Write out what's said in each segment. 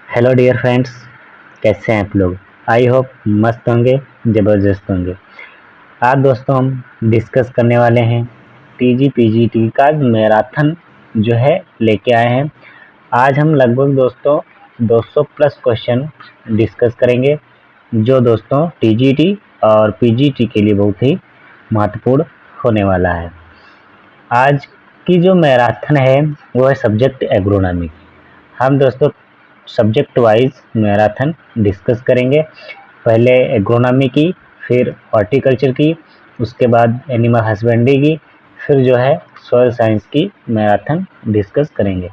Hello dear friends, कैसे हैं आप लोग। आई होप मस्त होंगे, ज़बरदस्त होंगे। आज दोस्तों हम डिस्कस करने वाले हैं टीजी पीजीटी का मैराथन जो है लेके आए हैं। आज हम लगभग दोस्तों 200 प्लस क्वेश्चन डिस्कस करेंगे, जो दोस्तों टीजीटी और पीजीटी के लिए बहुत ही महत्वपूर्ण होने वाला है। आज की जो मैराथन है वो है सब्जेक्ट एग्रोनॉमी। हम दोस्तों सब्जेक्ट वाइज मैराथन डिस्कस करेंगे। पहले एग्रोनॉमी की, फिर हॉर्टिकल्चर की, उसके बाद एनिमल हस्बेंड्री की, फिर जो है सॉइल साइंस की मैराथन डिस्कस करेंगे।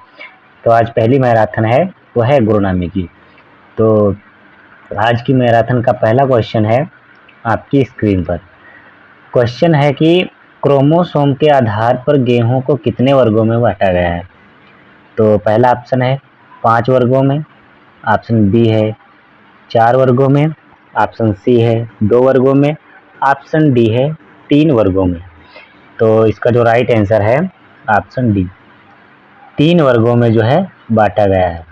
तो आज पहली मैराथन है वो है एग्रोनॉमी की। तो आज की मैराथन का पहला क्वेश्चन है आपकी स्क्रीन पर। क्वेश्चन है कि क्रोमोसोम के आधार पर गेहूं को कितने वर्गों में बांटा गया है। तो पहला ऑप्शन है 5 वर्गों में, ऑप्शन बी है 4 वर्गों में, ऑप्शन सी है 2 वर्गों में, ऑप्शन डी है 3 वर्गों में। तो इसका जो राइट आंसर है ऑप्शन डी, 3 वर्गों में जो है बांटा गया है।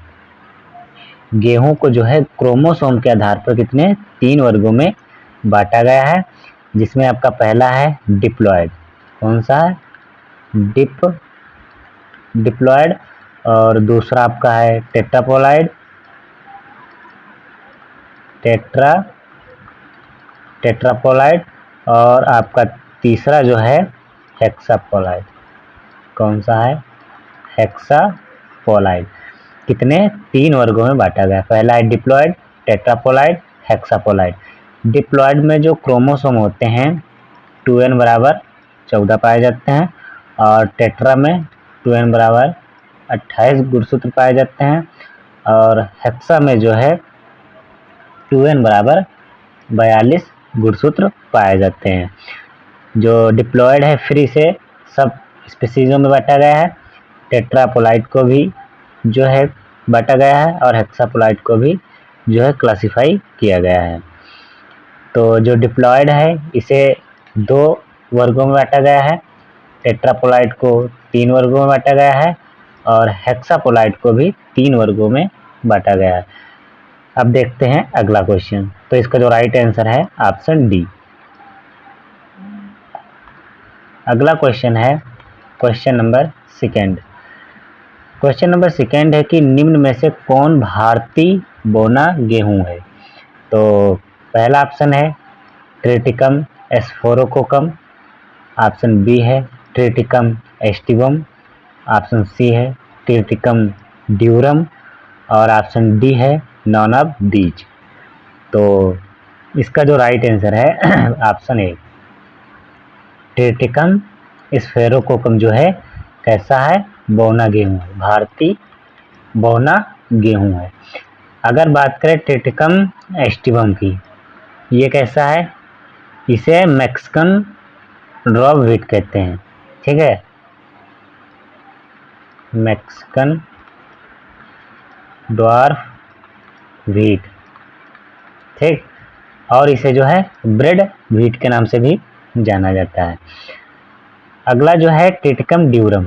गेहूं को जो है क्रोमोसोम के आधार पर कितने 3 वर्गों में बांटा गया है, जिसमें आपका पहला है डिप्लॉयड। कौन सा है? डिप्लॉयड। और दूसरा आपका है टेट्रापोलाइड, टेट्रापोलाइड। और आपका तीसरा जो है हेक्सापोलाइड। कौन सा है? हेक्सापोलाइड। कितने 3 वर्गों में बांटा गया। पहला है डिप्लॉयड, टेट्रापोलाइड, हेक्सापोलाइड। डिप्लॉयड में जो क्रोमोसोम होते हैं 2n बराबर 14 पाए जाते हैं, और टेट्रा में 2n बराबर 28 गुणसूत्र पाए जाते हैं, और हेक्सा में जो है 2n बराबर 42 गुणसूत्र पाए जाते हैं। जो डिप्लॉयड है फ्री से सब स्पीसीजों में बांटा गया है। टेट्रापोलाइड को भी जो है बांटा गया है, और हेक्सापोलाइड को भी जो है क्लासिफाई किया गया है। तो जो डिप्लॉयड है इसे 2 वर्गों में बांटा गया है, टेट्रापोलाइड को 3 वर्गों में बांटा गया है, और हेक्सापोलाइड को भी 3 वर्गों में बांटा गया है। अब देखते हैं अगला क्वेश्चन। तो इसका जो राइट आंसर है ऑप्शन डी। अगला क्वेश्चन है question number second. Question number second है कि निम्न में से कौन भारतीय बोना गेहूं है। तो पहला ऑप्शन है ट्रिटिकम एस्फोरोकोकम, ऑप्शन बी है ट्रिटिकम एस्टिवम, ऑप्शन सी है ट्रिटिकम ड्यूरम, और ऑप्शन डी है नॉन ऑफ दीज। तो इसका जो राइट आंसर है ऑप्शन ए, ट्रिटिकम स्फेरोकोकम जो है कैसा है? बोना गेहूं है, भारतीय बोना गेहूं है। अगर बात करें ट्रिटिकम एस्टिवम की, ये कैसा है? इसे मैक्सिकन ड्रॉप व्हीट कहते हैं। ठीक है, मैक्सिकन ड्वार्फ व्हीट। ठीक, और इसे जो है ब्रेड व्हीट के नाम से भी जाना जाता है। अगला जो है ट्रिटिकम ड्यूरम।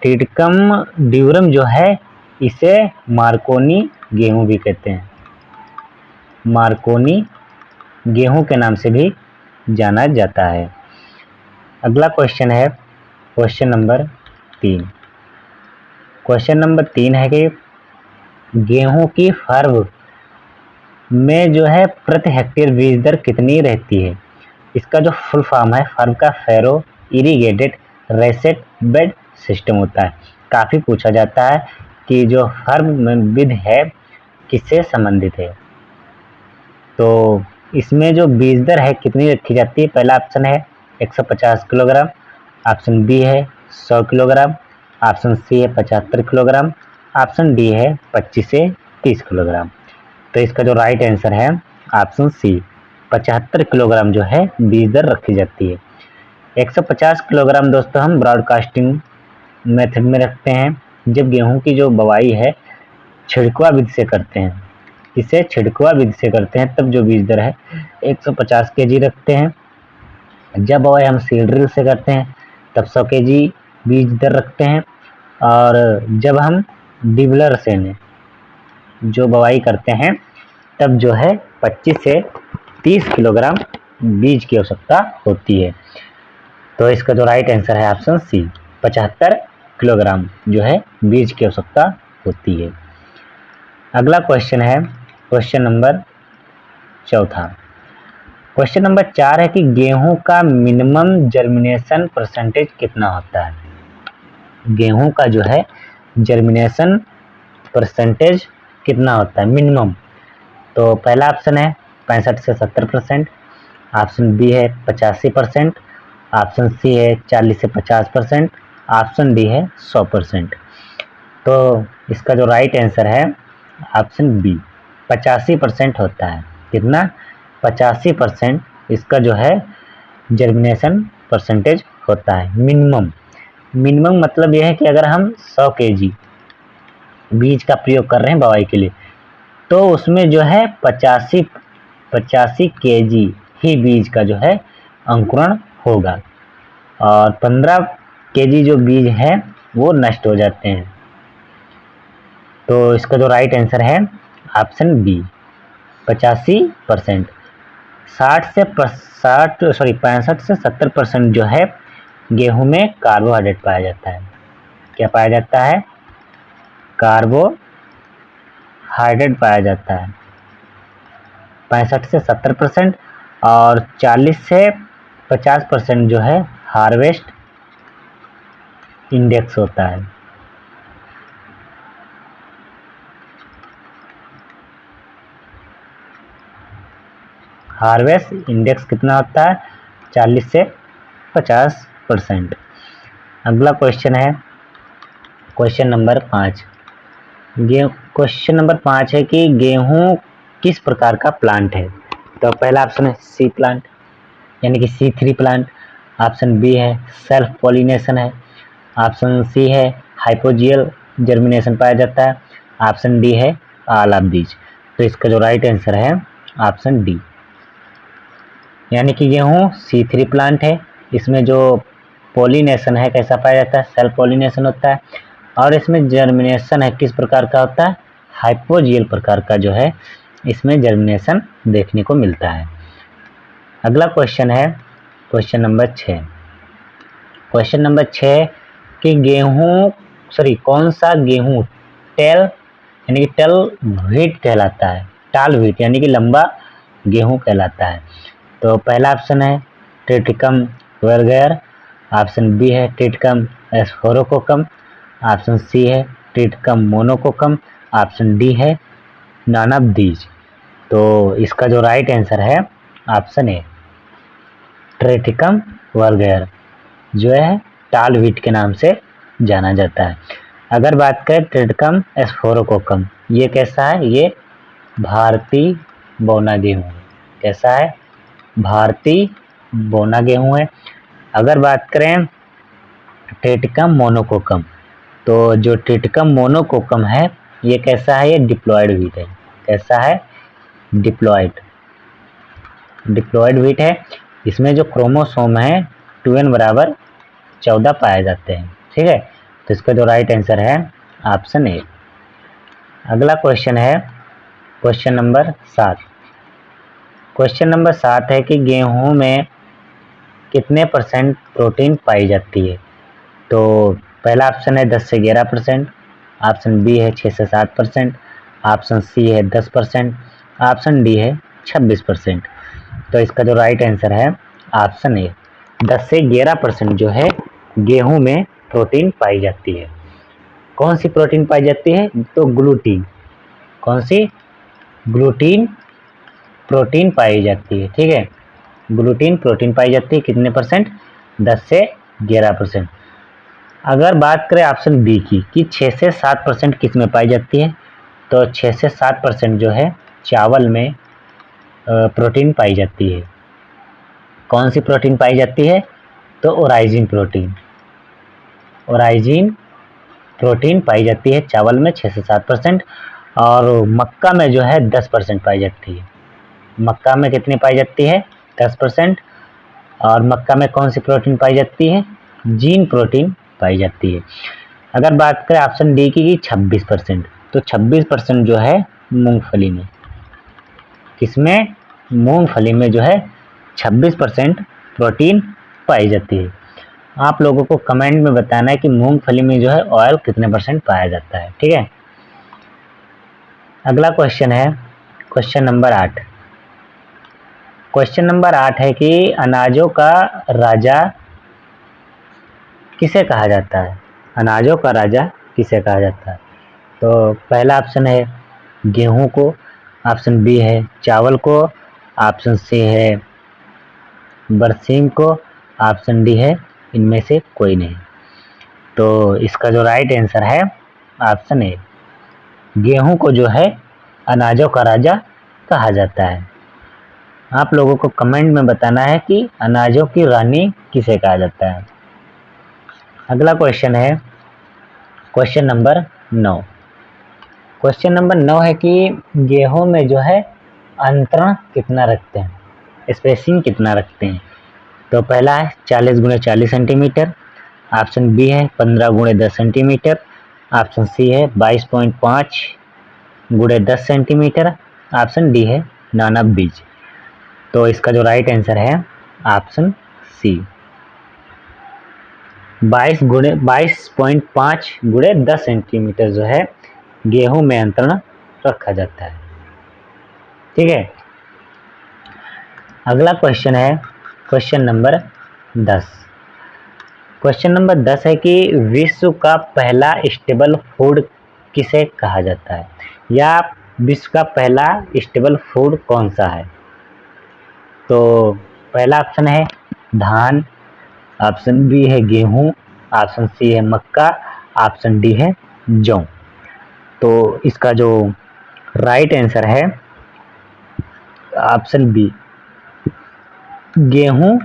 ट्रिटिकम ड्यूरम जो है इसे मार्कोनी गेहूं भी कहते हैं, मार्कोनी गेहूं के नाम से भी जाना जाता है। अगला क्वेश्चन है क्वेश्चन नंबर 3। क्वेश्चन नंबर 3 है कि गेहूं की फर्व में जो है प्रति हेक्टेयर बीज दर कितनी रहती है। इसका जो फुल फॉर्म है फर्व का फेरो इरिगेटेड रेसेट बेड सिस्टम होता है। काफ़ी पूछा जाता है कि जो फर्व में विध है किससे संबंधित है। तो इसमें जो बीज दर है कितनी रखी जाती है। पहला ऑप्शन है 150 किलोग्राम, ऑप्शन बी है 100 किलोग्राम, ऑप्शन सी है 75 किलोग्राम, ऑप्शन डी है 25 से 30 किलोग्राम। तो इसका जो राइट आंसर है ऑप्शन सी, 75 किलोग्राम जो है बीज दर रखी जाती है। 150 किलोग्राम दोस्तों हम ब्रॉडकास्टिंग मेथड में रखते हैं, जब गेहूं की जो बुवाई है छिड़कवा विधि से करते हैं, इसे छिड़कवा विधि से करते हैं, तब जो बीज दर है 150 केजी रखते हैं। जब बुवाई हम सीड ड्रिल से करते हैं तब 100 केजी बीज दर रखते हैं, और जब हम डिबलर से जो बुवाई करते हैं तब जो है 25 से 30 किलोग्राम बीज की आवश्यकता होती है। तो इसका जो राइट आंसर है ऑप्शन सी, 75 किलोग्राम जो है बीज की आवश्यकता होती है। अगला क्वेश्चन है क्वेश्चन नंबर चौथा। क्वेश्चन नंबर 4 है कि गेहूं का मिनिमम जर्मिनेशन परसेंटेज कितना होता है। गेहूं का जो है जर्मिनेशन परसेंटेज कितना होता है मिनिमम। तो पहला ऑप्शन है 65 से 70%, ऑप्शन बी है 85%, ऑप्शन सी है 40 से 50%, ऑप्शन डी है 100%। तो इसका जो राइट आंसर है ऑप्शन बी, 85% होता है। कितना? 85% इसका जो है जर्मिनेशन परसेंटेज होता है मिनिमम। मिनिमम मतलब यह है कि अगर हम 100 kg बीज का प्रयोग कर रहे हैं बुवाई के लिए, तो उसमें जो है 85 kg ही बीज का जो है अंकुरण होगा और 15 kg जो बीज है वो नष्ट हो जाते हैं। तो इसका जो राइट आंसर है ऑप्शन बी, 85%। 65 से 70% जो है गेहूं में कार्बोहाइड्रेट पाया जाता है। क्या पाया जाता है? कार्बोहाइड्रेट पाया जाता है 65 से 70%, और 40 से 50% जो है हार्वेस्ट इंडेक्स होता है। हार्वेस्ट इंडेक्स कितना होता है? 40 से 50%। अगला क्वेश्चन है क्वेश्चन नंबर 5। क्वेश्चन नंबर 5 है कि गेहूं किस प्रकार का प्लांट है। तो पहला ऑप्शन है सी प्लांट यानी कि C3 प्लांट, ऑप्शन बी है सेल्फ पॉलिनेशन है, ऑप्शन सी है हाइपोजियल जर्मिनेशन पाया जाता है, ऑप्शन डी है आला बीज। तो इसका जो राइट आंसर है ऑप्शन डी, यानी कि गेहूं C3 प्लांट है। इसमें जो पॉलिनेशन है कैसा पाया जाता है? सेल्फ पॉलिनेशन होता है। और इसमें जर्मिनेशन है किस प्रकार का होता है? हाइपोजियल प्रकार का जो है इसमें जर्मिनेशन देखने को मिलता है। अगला क्वेश्चन है क्वेश्चन नंबर 6। क्वेश्चन नंबर 6 कि कौन सा गेहूं टेल यानी कि टल व्हीट कहलाता है। टाल व्हीट यानी कि लंबा गेहूं कहलाता है। तो पहला ऑप्शन है ट्रिटिकम वर्गेयर, ऑप्शन बी है ट्रिटिकम एस्फोरोकोकम, ऑप्शन सी है ट्रिटिकम मोनोकोकम, ऑप्शन डी है नानब दीज। तो इसका जो राइट आंसर है ऑप्शन ए, ट्रिटिकम वर्गेयर जो है टाल व्हीट के नाम से जाना जाता है। अगर बात करें ट्रिटिकम एस्फोरोकोकम, ये कैसा है? ये भारतीय बोना गेहूँ है। कैसा है? भारतीय बोना गेहूँ है। अगर बात करें ट्रिटिकम मोनोकोकम, तो जो ट्रिटिकम मोनोकोकम है ये कैसा है? ये डिप्लॉयड व्हीट है। कैसा है? डिप्लॉयड व्हीट है। इसमें जो क्रोमोसोम है 2n बराबर 14 पाए जाते हैं। ठीक है, तो इसका जो राइट आंसर है ऑप्शन ए। अगला क्वेश्चन है क्वेश्चन नंबर 7। क्वेश्चन नंबर 7 है कि गेहूं में कितने % प्रोटीन पाई जाती है। तो पहला ऑप्शन है 10 से 11%, ऑप्शन बी है 6 से 7%, ऑप्शन सी है 10%, ऑप्शन डी है 26%। तो इसका जो राइट आंसर है ऑप्शन ए, 10 से 11% जो है गेहूं में प्रोटीन पाई जाती है। कौन सी प्रोटीन पाई जाती है? तो ग्लूटीन। कौन सी? ग्लूटीन प्रोटीन पाई जाती है। ठीक है, ग्लूटीन प्रोटीन पाई जाती है कितने %? 10 से 11%। अगर बात करें ऑप्शन बी की कि 6 से 7% किस में पाई जाती है, तो 6 से 7% जो है चावल में प्रोटीन पाई जाती है। कौन सी प्रोटीन पाई जाती है? तो ओराइजिन प्रोटीन पाई जाती है चावल में 6 से 7%, और मक्का में जो है 10% पाई जाती है। मक्का में कितनी पाई जाती है? 10%। और मक्का में कौन सी प्रोटीन पाई जाती है? जीन प्रोटीन पाई जाती है। अगर बात करें ऑप्शन डी की 26%, तो 26% जो है मूंगफली में। किसमें? मूंगफली में जो है 26% प्रोटीन पाई जाती है। आप लोगों को कमेंट में बताना है कि मूंगफली में जो है ऑयल कितने % पाया जाता है। ठीक है, अगला क्वेश्चन है क्वेश्चन नंबर 8। क्वेश्चन नंबर 8 है कि अनाजों का राजा किसे कहा जाता है? अनाजों का राजा किसे कहा जाता है? तो पहला ऑप्शन है गेहूं को, ऑप्शन बी है चावल को, ऑप्शन सी है बरसीम को, ऑप्शन डी है इनमें से कोई नहीं। तो इसका जो राइट आंसर है ऑप्शन ए, गेहूं को जो है अनाजों का राजा कहा जाता है। आप लोगों को कमेंट में बताना है कि अनाजों की रानी किसे कहा जाता है। अगला क्वेश्चन है क्वेश्चन नंबर 9। क्वेश्चन नंबर 9 है कि गेहूं में जो है अंतरण कितना रखते हैं, स्पेसिंग कितना रखते हैं? तो पहला है 40 × 40 सेंटीमीटर, ऑप्शन बी है 15 × 10 सेंटीमीटर, ऑप्शन सी है 22.5 × 10 सेंटीमीटर, ऑप्शन डी है नाना बीज। तो इसका जो राइट आंसर है ऑप्शन सी, 22.5 × 10 सेंटीमीटर जो है गेहूं में अंतरण रखा जाता है। ठीक है, अगला क्वेश्चन है क्वेश्चन नंबर 10। क्वेश्चन नंबर 10 है कि विश्व का पहला स्टेबल फूड किसे कहा जाता है, या विश्व का पहला स्टेबल फूड कौन सा है? तो पहला ऑप्शन है धान, ऑप्शन बी है गेहूं, ऑप्शन सी है मक्का, ऑप्शन डी है जौ। तो इसका जो राइट आंसर है ऑप्शन बी, गेहूं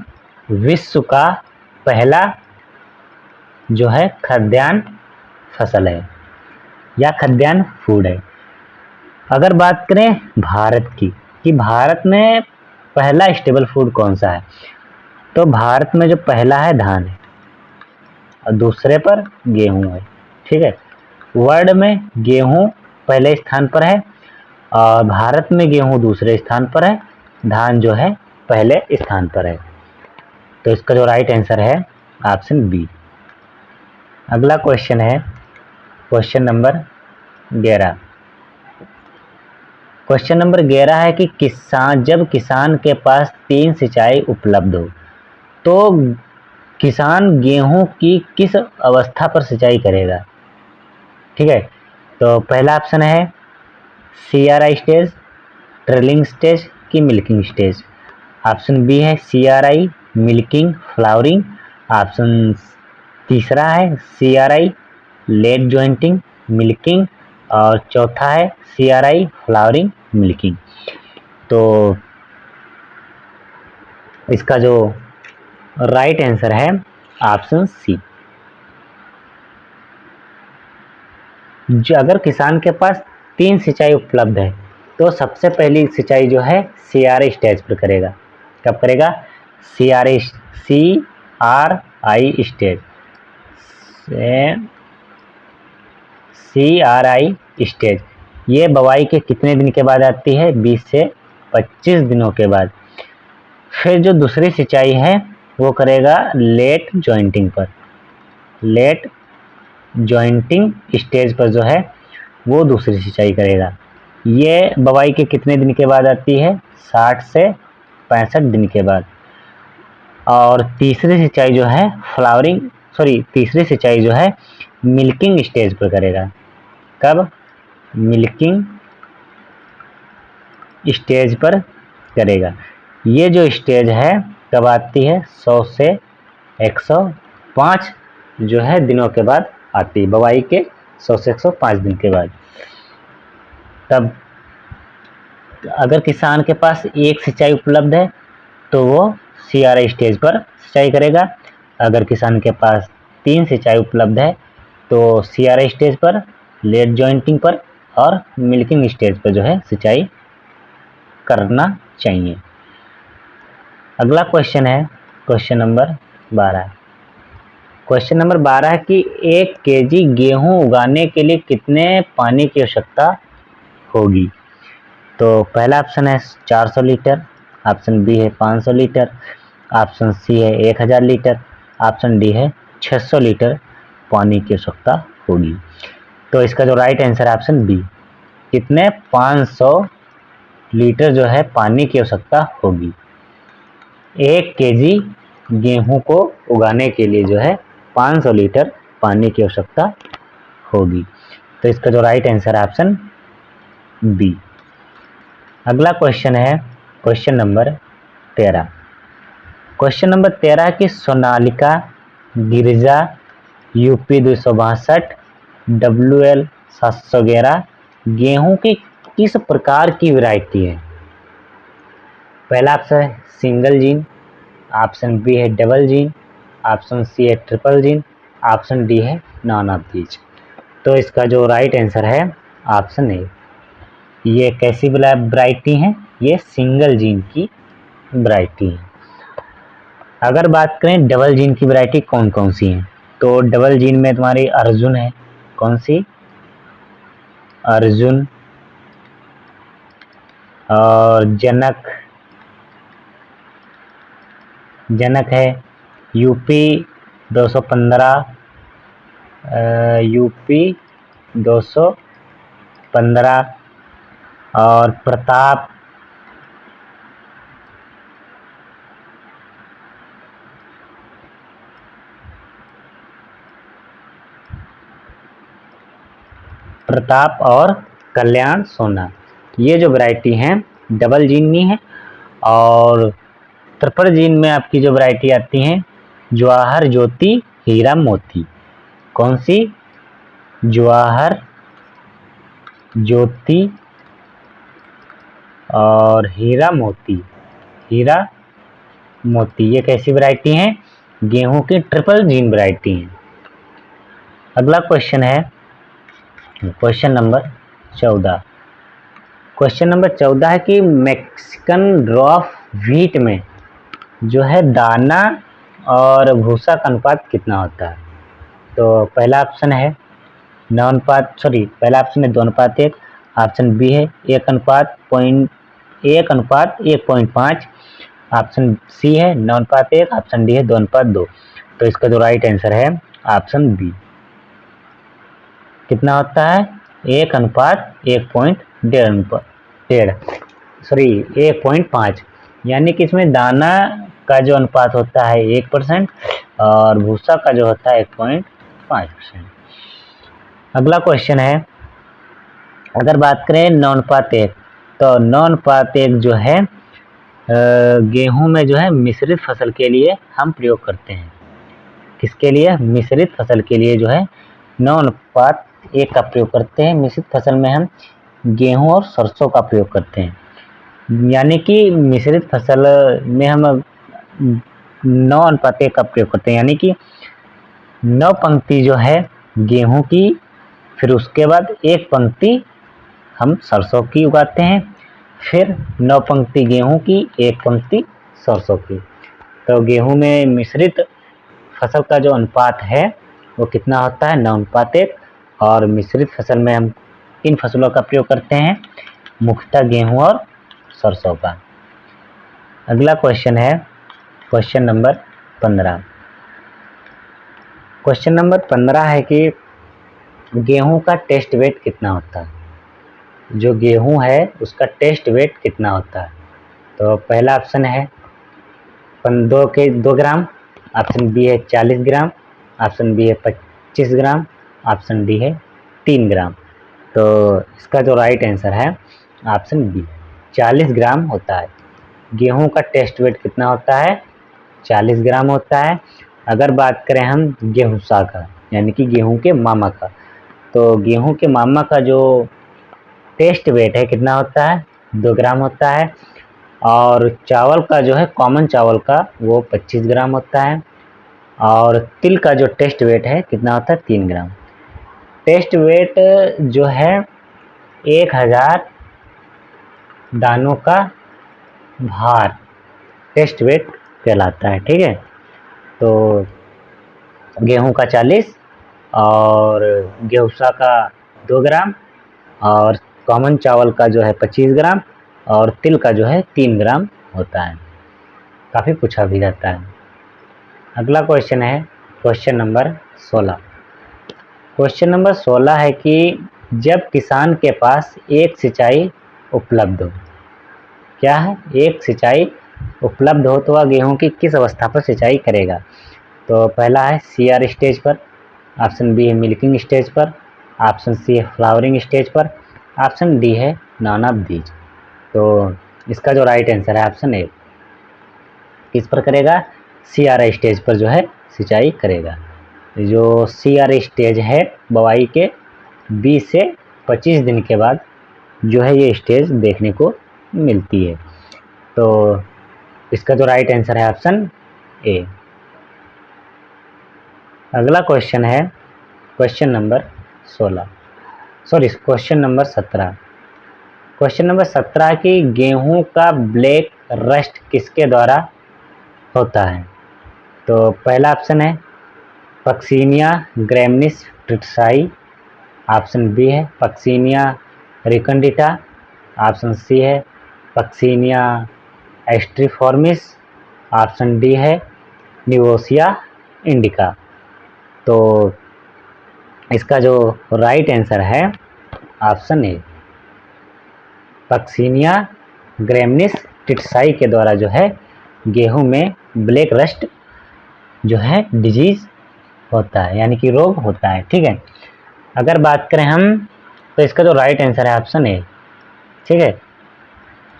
विश्व का पहला जो है खाद्यान्न फसल है या खाद्यान्न फूड है। अगर बात करें भारत की कि भारत में पहला स्टेबल फूड कौन सा है, तो भारत में जो पहला है धान है और दूसरे पर गेहूं है। ठीक है, वर्ल्ड में गेहूं पहले स्थान पर है और भारत में गेहूं दूसरे स्थान पर है, धान जो है पहले स्थान पर है। तो इसका जो राइट आंसर है ऑप्शन बी। अगला क्वेश्चन है क्वेश्चन नंबर 11। क्वेश्चन नंबर 11 है कि जब किसान के पास 3 सिंचाई उपलब्ध हो तो किसान गेहूं की किस अवस्था पर सिंचाई करेगा? ठीक है, तो पहला ऑप्शन है CRI स्टेज, ट्रेलिंग स्टेज की मिल्किंग स्टेज, ऑप्शन बी है CRI मिल्किंग फ्लावरिंग, ऑप्शन तीसरा है CRI लेट जॉइंटिंग मिल्किंग और चौथा है CRI फ्लावरिंग मिल्किंग। तो इसका जो राइट आंसर है ऑप्शन सी, जो अगर किसान के पास 3 सिंचाई उपलब्ध है तो सबसे पहली सिंचाई जो है CRI स्टेज पर करेगा। कब करेगा? CRI स्टेज, CRI स्टेज ये बुवाई के कितने दिन के बाद आती है? 20 से 25 दिनों के बाद। फिर जो दूसरी सिंचाई है वो करेगा लेट जॉइंटिंग पर, लेट जॉइंटिंग स्टेज पर जो है वो दूसरी सिंचाई करेगा। ये बुवाई के कितने दिन के बाद आती है? 60 से 65 दिन के बाद। और तीसरी सिंचाई जो है तीसरी सिंचाई जो है मिल्किंग स्टेज पर करेगा। कब? मिल्किंग स्टेज पर करेगा। ये जो स्टेज है कब आती है? 100 से 105 जो है दिनों के बाद आती है, बुवाई के 100 से 105 दिन के बाद। तब अगर किसान के पास एक सिंचाई उपलब्ध है तो वो CRI स्टेज पर सिंचाई करेगा। अगर किसान के पास 3 सिंचाई उपलब्ध है तो CRI स्टेज पर, लेट जॉइंटिंग पर और मिल्किंग स्टेज पर जो है सिंचाई करना चाहिए। अगला क्वेश्चन है क्वेश्चन नंबर 12। क्वेश्चन नंबर 12 है कि 1 kg गेहूं उगाने के लिए कितने पानी की आवश्यकता होगी। तो पहला ऑप्शन है 400 लीटर, ऑप्शन बी है 500 लीटर, ऑप्शन सी है 1000 लीटर, ऑप्शन डी है 600 लीटर पानी की आवश्यकता होगी। तो इसका जो राइट आंसर है ऑप्शन बी, कितने 500 लीटर जो है पानी की आवश्यकता होगी। 1 केजी गेहूं को उगाने के लिए जो है 500 लीटर पानी की आवश्यकता होगी। तो इसका जो राइट आंसर है ऑप्शन बी। अगला क्वेश्चन है क्वेश्चन नंबर 13। क्वेश्चन नंबर 13 की सोनालिका, गिरिजा, यूपी 262, WL 711 गेहूं की किस प्रकार की वैरायटी है? पहला ऑप्शन है सिंगल जीन, ऑप्शन बी है डबल जीन, ऑप्शन सी है ट्रिपल जीन, ऑप्शन डी है नॉन ऑफ दीज। तो इसका जो राइट आंसर है ऑप्शन ए। ये कैसी वैरायटी है? ये सिंगल जीन की वैरायटी है। अगर बात करें डबल जीन की वैरायटी कौन कौन सी है, तो डबल जीन में तुम्हारी अर्जुन है, कौन सी? अर्जुन और जनक है, यूपी 215, यूपी 215 और प्रताप और कल्याण सोना, ये जो वैरायटी हैं डबल जीन में है। और ट्रिपल जीन में आपकी जो वैरायटी आती हैं जवाहर ज्योति हीरा मोती, कौन सी? जवाहर ज्योति और हीरा मोती, ये कैसी वैरायटी हैं? गेहूं की ट्रिपल जीन वैरायटी है। अगला क्वेश्चन है क्वेश्चन नंबर 14। क्वेश्चन नंबर 14 है कि मैक्सिकन ड्रॉप व्हीट में जो है दाना और भूसा का अनुपात कितना होता है? तो पहला ऑप्शन है 2:1, ऑप्शन बी है 1:1.5, ऑप्शन सी है 9:1, ऑप्शन डी है 2:2। तो इसका जो राइट आंसर है ऑप्शन बी। कितना होता है? 1:1.5, यानी कि इसमें दाना का जो अनुपात होता है 1% और भूसा का जो होता है 1.5%। अगला क्वेश्चन है, अगर बात करें 9:1, तो 9:1 जो है गेहूं में जो है मिश्रित फसल के लिए हम प्रयोग करते हैं। किसके लिए? मिश्रित फसल के लिए जो है 9:1 का प्रयोग करते हैं। मिश्रित फसल में हम गेहूं और सरसों का प्रयोग करते हैं, यानी कि मिश्रित फसल में हम 9:1 का प्रयोग करते हैं, यानी कि 9 पंक्ति जो है गेहूं की, फिर उसके बाद 1 पंक्ति हम सरसों की उगाते हैं, फिर 9 पंक्ति गेहूं की, 1 पंक्ति सरसों की। तो गेहूं में मिश्रित फसल का जो अनुपात है वो कितना होता है? 9:1। और मिश्रित फसल में हम किन फसलों का प्रयोग करते हैं? मुख्यतः गेहूं और सरसों का। अगला क्वेश्चन है क्वेश्चन नंबर 15। क्वेश्चन नंबर 15 है कि गेहूं का टेस्ट वेट कितना होता है? जो गेहूं है उसका टेस्ट वेट कितना होता है? तो पहला ऑप्शन है 2 ग्राम, ऑप्शन बी है 40 ग्राम, ऑप्शन बी है 25 ग्राम, ऑप्शन डी है 3 ग्राम। तो इसका जो राइट आंसर है ऑप्शन बी, 40 ग्राम होता है। गेहूं का टेस्ट वेट कितना होता है? 40 ग्राम होता है। अगर बात करें हम गेहूंसा का, यानी कि गेहूं के मामा का, तो गेहूं के मामा का जो टेस्ट वेट है कितना होता है? 2 ग्राम होता है। और चावल का जो है कॉमन चावल का वो 25 ग्राम होता है। और तिल का जो टेस्ट वेट है कितना होता है? 3 ग्राम। टेस्ट वेट जो है 1000 दानों का भार टेस्ट वेट कहलाता है, ठीक है। तो गेहूं का 40 और गेहूंसा का 2 ग्राम और कॉमन चावल का जो है 25 ग्राम और तिल का जो है 3 ग्राम होता है। काफ़ी पूछा भी जाता है। अगला क्वेश्चन है क्वेश्चन नंबर 16। क्वेश्चन नंबर 16 है कि जब किसान के पास एक सिंचाई उपलब्ध हो, क्या है, एक सिंचाई उपलब्ध हो तो वह गेहूं की किस अवस्था पर सिंचाई करेगा। तो पहला है CR स्टेज पर, ऑप्शन बी है मिल्किंग स्टेज पर, ऑप्शन सी है फ्लावरिंग स्टेज पर, ऑप्शन डी है नॉन ऑफ दीज। तो इसका जो राइट आंसर है ऑप्शन ए, किस पर करेगा, CR स्टेज पर जो है सिंचाई करेगा। जो CR स्टेज है बुआई के 20 से 25 दिन के बाद जो है ये स्टेज देखने को मिलती है। तो इसका जो राइट आंसर है ऑप्शन ए। अगला क्वेश्चन है क्वेश्चन नंबर 17। क्वेश्चन नंबर 17 की गेहूं का ब्लैक रस्ट किसके द्वारा होता है। तो पहला ऑप्शन है पक्सिनिया ग्रैमिनिस ट्रिटिसाई, ऑप्शन बी है पक्सिनिया रिकंडिटा, ऑप्शन सी है पक्सिनिया एस्ट्रीफॉर्मिस, ऑप्शन डी है निवोसिया इंडिका। तो इसका जो राइट आंसर है ऑप्शन ए, पक्सिनिया ग्रैमिनिस ट्रिटिसाई के द्वारा जो है गेहूं में ब्लैक रस्ट जो है डिजीज होता है, यानी कि रोग होता है। ठीक है, अगर बात करें हम तो इसका जो राइट आंसर है ऑप्शन ए। ठीक है,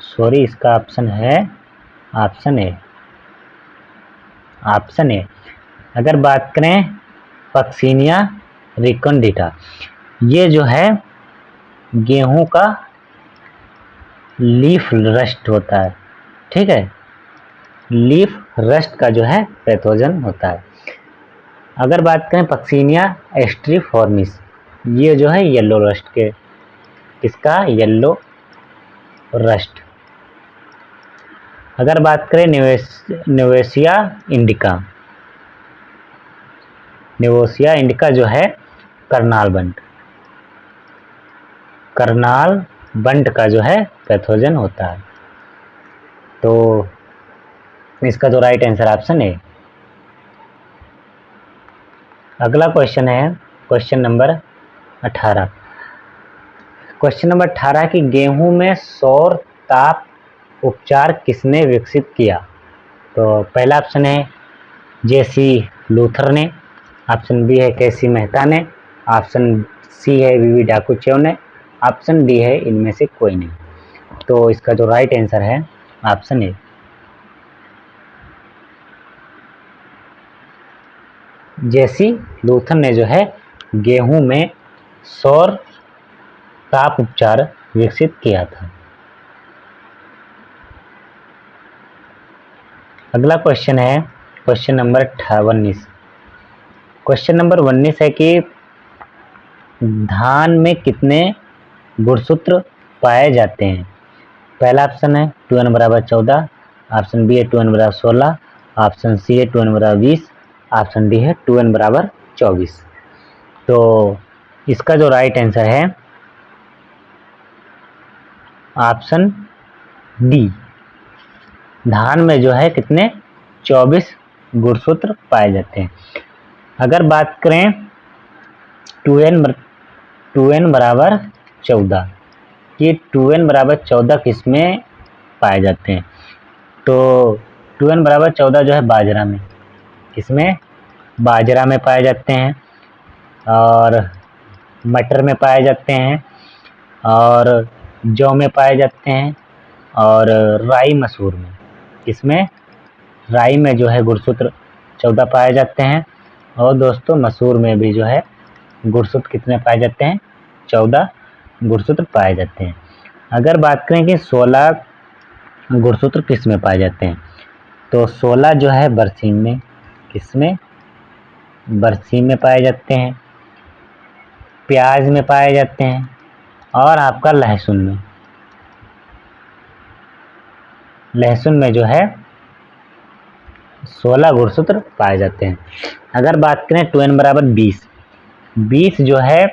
सॉरी, इसका ऑप्शन है ऑप्शन ए। अगर बात करें पक्सिनिया रिकंडिटा, ये जो है गेहूं का लीफ रस्ट होता है। ठीक है, लीफ रस्ट का जो है पैथोजन होता है। अगर बात करें पक्सिनिया एस्ट्रीफॉर्मिस, ये जो है येलो रस्ट के, इसका येलो रस्ट। अगर बात करें निवोसिया इंडिका जो है करनाल बंट का जो है पैथोजन होता है। तो इसका जो राइट आंसर ऑप्शन है। अगला क्वेश्चन है क्वेश्चन नंबर 18। क्वेश्चन नंबर 18 की गेहूं में सौर ताप उपचार किसने विकसित किया। तो पहला ऑप्शन है JC लूथर ने, ऑप्शन बी है KC मेहता ने, ऑप्शन सी है VV डाकुचेव ने, ऑप्शन डी है इनमें से कोई नहीं। तो इसका जो राइट आंसर है ऑप्शन ए, JC लूथर ने जो है गेहूं में सौर ताप उपचार विकसित किया था। अगला क्वेश्चन है क्वेश्चन नंबर 19। क्वेश्चन नंबर 19 है कि धान में कितने गुणसूत्र पाए जाते हैं। पहला ऑप्शन है 2n बराबर 14, ऑप्शन बी है 2n बराबर 16, ऑप्शन सी है 2n बराबर 20, ऑप्शन डी है 2n बराबर 24। तो इसका जो राइट आंसर है ऑप्शन डी, धान में जो है कितने 24 गुणसूत्र पाए जाते हैं। अगर बात करें 2n बराबर 14, ये 2n बराबर 14 किस में पाए जाते हैं। तो 2n बराबर 14 जो है बाजरा में, किसमें, बाजरा में पाए जाते हैं, और मटर में पाए जाते हैं, और जौ में पाए जाते हैं, और राई मसूर में, इसमें राई में जो है गुणसूत्र 14 पाए जाते हैं, और दोस्तों मसूर में भी जो है गुणसूत्र कितने पाए जाते हैं, 14 गुणसूत्र पाए जाते हैं। अगर बात करें कि 16 गुणसूत्र किस में पाए जाते हैं, तो 16 जो है बरसीम में, किसमें, बरसीम में पाए जाते हैं, प्याज में पाए जाते हैं, और आपका लहसुन में जो है 16 गुणसूत्र पाए जाते हैं। अगर बात करें 2n बराबर 20 जो है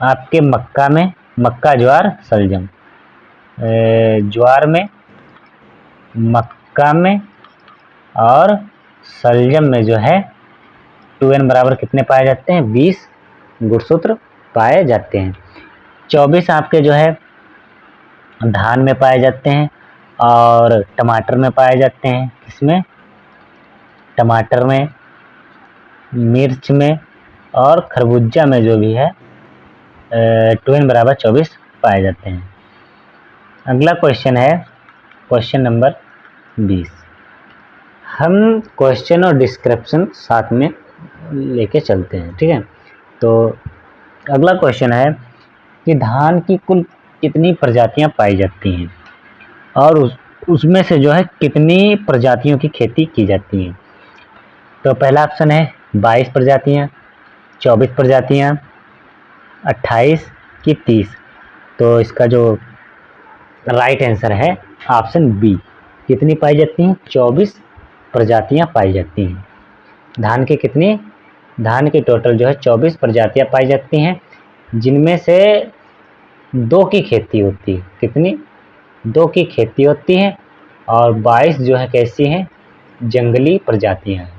आपके मक्का में मक्का, ज्वार, शलजम। ज्वार में, मक्का में और शलजम में जो है 2n बराबर कितने पाए जाते हैं? 20 गुणसूत्र पाए जाते हैं। 24 आपके जो है धान में पाए जाते हैं और टमाटर में पाए जाते हैं। किसमें? टमाटर में, मिर्च में और खरबूजा में जो भी है 2n बराबर 24 पाए जाते हैं। अगला क्वेश्चन है क्वेश्चन नंबर 20। हम क्वेश्चन और डिस्क्रिप्शन साथ में लेके चलते हैं, ठीक है। तो अगला क्वेश्चन है कि धान की कुल कितनी प्रजातियां पाई जाती हैं और उसमें से जो है कितनी प्रजातियों की खेती की जाती है। तो पहला ऑप्शन है 22 प्रजातियां, 24 प्रजातियां, 28 की 30। तो इसका जो राइट आंसर है ऑप्शन बी। कितनी पाई जाती हैं? 24 प्रजातियां पाई जाती हैं। धान के कितनी? धान की टोटल जो है 24 प्रजातियां पाई जाती हैं, जिनमें से 2 की खेती होती है। कितनी? 2 की खेती होती है और 22 जो है कैसी हैं? जंगली प्रजातियां हैं।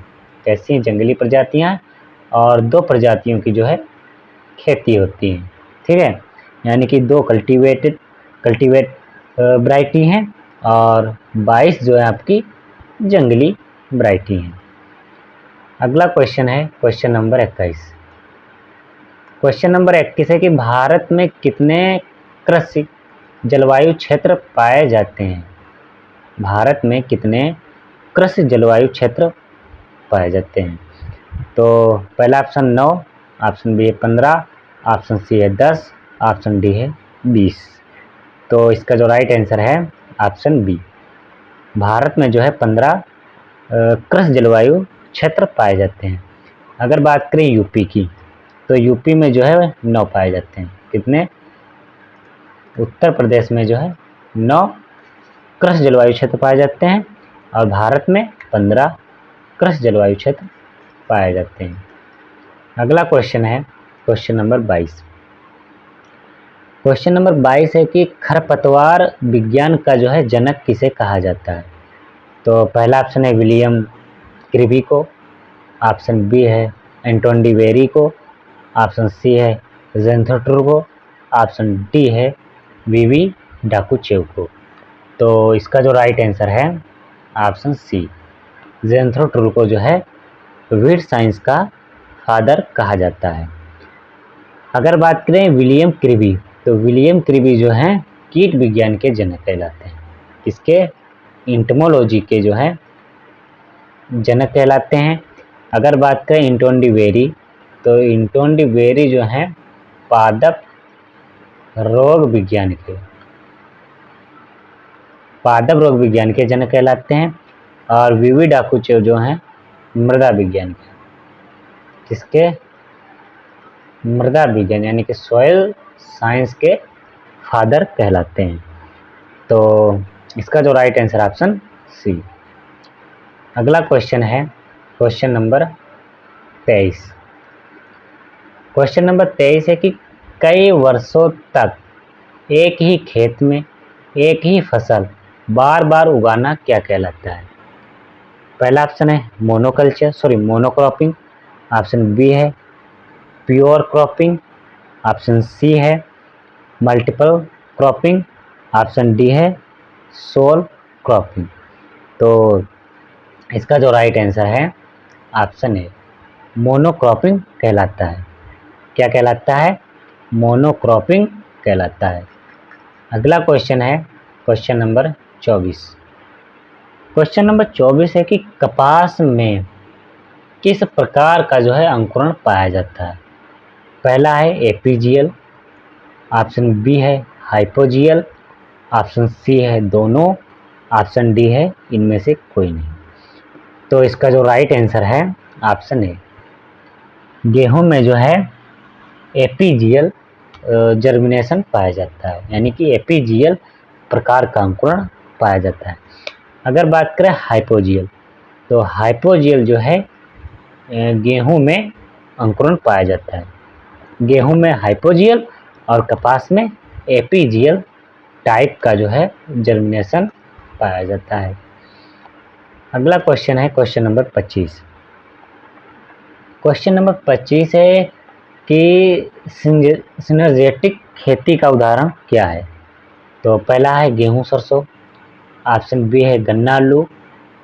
कैसी हैं? जंगली प्रजातियां हैं और 2 प्रजातियों की जो है खेती होती है, ठीक है। यानी कि 2 कल्टीवेट वैरायटी हैं और 22 जो है आपकी जंगली वैरायटी हैं। अगला क्वेश्चन है क्वेश्चन नंबर 21। क्वेश्चन नंबर 21 है कि भारत में कितने कृषि जलवायु क्षेत्र पाए जाते हैं? भारत में कितने कृषि जलवायु क्षेत्र पाए जाते हैं? तो पहला ऑप्शन 9, ऑप्शन बी है 15, ऑप्शन सी है 10, ऑप्शन डी है 20। तो इसका जो राइट आंसर है ऑप्शन बी। भारत में जो है 15 कृषि जलवायु क्षेत्र पाए जाते हैं। अगर बात करें यूपी की, तो यूपी में जो है 9 पाए जाते हैं। कितने? उत्तर प्रदेश में जो है 9 कृषि जलवायु क्षेत्र पाए जाते हैं और भारत में 15 कृषि जलवायु क्षेत्र पाए जाते हैं। अगला क्वेश्चन है क्वेश्चन नंबर 22। क्वेश्चन नंबर 22 है कि खरपतवार विज्ञान का जो है जनक किसे कहा जाता है? तो पहला ऑप्शन है विलियम क्रिबी को, ऑप्शन बी है एंटोन डी वेरी को, ऑप्शन सी है ज़ेंथोट्रू को, ऑप्शन डी है वीवी डाकुचेव को। तो इसका जो राइट आंसर है ऑप्शन सी। ज़ेंथोट्रू को जो है वीड साइंस का फादर कहा जाता है। अगर बात करें विलियम क्रिबी, तो विलियम क्रिबी जो हैं कीट विज्ञान के जनक कहलाते हैं। किसके? इंटमोलॉजी के जो है जनक कहलाते हैं। अगर बात करें इंटोन डी वेरी, तो इंटोन डी वेरी जो हैं पादप रोग विज्ञान के जनक कहलाते हैं और वीवी डाकुचेव जो हैं मृदा विज्ञान के। किसके? मृदा विज्ञान यानी कि सॉइल साइंस के फादर कहलाते हैं। तो इसका जो राइट आंसर ऑप्शन सी। अगला क्वेश्चन है क्वेश्चन नंबर 23। क्वेश्चन नंबर 23 है कि कई वर्षों तक एक ही खेत में एक ही फसल बार बार उगाना क्या कहलाता है? पहला ऑप्शन है मोनोक्रॉपिंग, ऑप्शन बी है प्योर क्रॉपिंग, ऑप्शन सी है मल्टीपल क्रॉपिंग, ऑप्शन डी है सोल क्रॉपिंग। तो इसका जो राइट आंसर है ऑप्शन ए, मोनोक्रॉपिंग कहलाता है। क्या कहलाता है? मोनोक्रॉपिंग कहलाता है। अगला क्वेश्चन है क्वेश्चन नंबर 24। क्वेश्चन नंबर 24 है कि कपास में किस प्रकार का जो है अंकुरण पाया जाता है? पहला है एपीजियल, ऑप्शन बी है हाइपोजियल, ऑप्शन सी है दोनों, ऑप्शन डी है इनमें से कोई नहीं। तो इसका जो राइट आंसर है ऑप्शन ए। गेहूं में जो है एपीजियल जर्मिनेशन पाया जाता है, यानी कि एपीजियल प्रकार का अंकुरण पाया जाता है। अगर बात करें हाइपोजियल, तो हाइपोजियल जो है गेहूं में अंकुरण पाया जाता है। गेहूं में हाइपोजियल और कपास में एपीजियल टाइप का जो है जर्मिनेशन पाया जाता है। अगला क्वेश्चन है क्वेश्चन नंबर 25। क्वेश्चन नंबर 25 है कि सिनर्जेटिक खेती का उदाहरण क्या है। तो पहला है गेहूं सरसों, ऑप्शन बी है गन्ना आलू,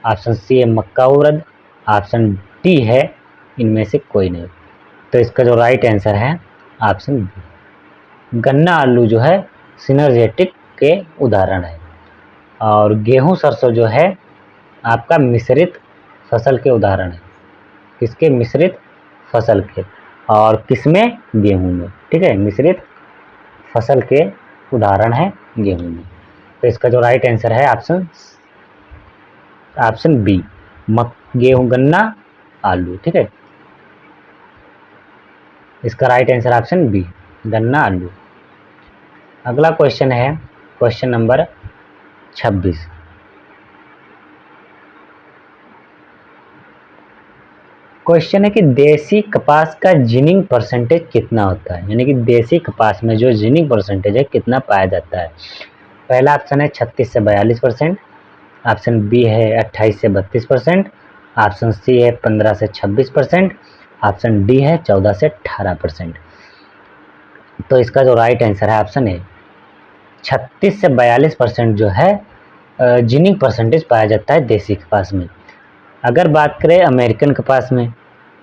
ऑप्शन सी है मक्का उड़द, ऑप्शन डी है इनमें से कोई नहीं। तो इसका जो राइट आंसर है ऑप्शन बी, गन्ना आलू जो है सिनर्जेटिक के उदाहरण है, और गेहूं सरसों जो है आपका मिश्रित फसल के उदाहरण है। किसके? मिश्रित फसल के। और किसमें? गेहूं में। ठीक है, मिश्रित फसल के उदाहरण है गेहूं में। तो इसका जो राइट आंसर है ऑप्शन बी, गेहूं गन्ना आलू। ठीक है, इसका राइट आंसर ऑप्शन बी, गन्ना आलू। अगला क्वेश्चन है क्वेश्चन नंबर 26। क्वेश्चन है कि देसी कपास का जिनिंग परसेंटेज कितना होता है, यानी कि देसी कपास में जो जिनिंग परसेंटेज है कितना पाया जाता है। पहला ऑप्शन है 36 से 42%, ऑप्शन बी है 28 से 32%, ऑप्शन सी है 15 से 26%, ऑप्शन डी है 14 से 18%। तो इसका जो राइट आंसर है ऑप्शन ए, 36 से 42% जो है जिनिंग परसेंटेज पाया जाता है देसी कपास में। अगर बात करें अमेरिकन कपास में,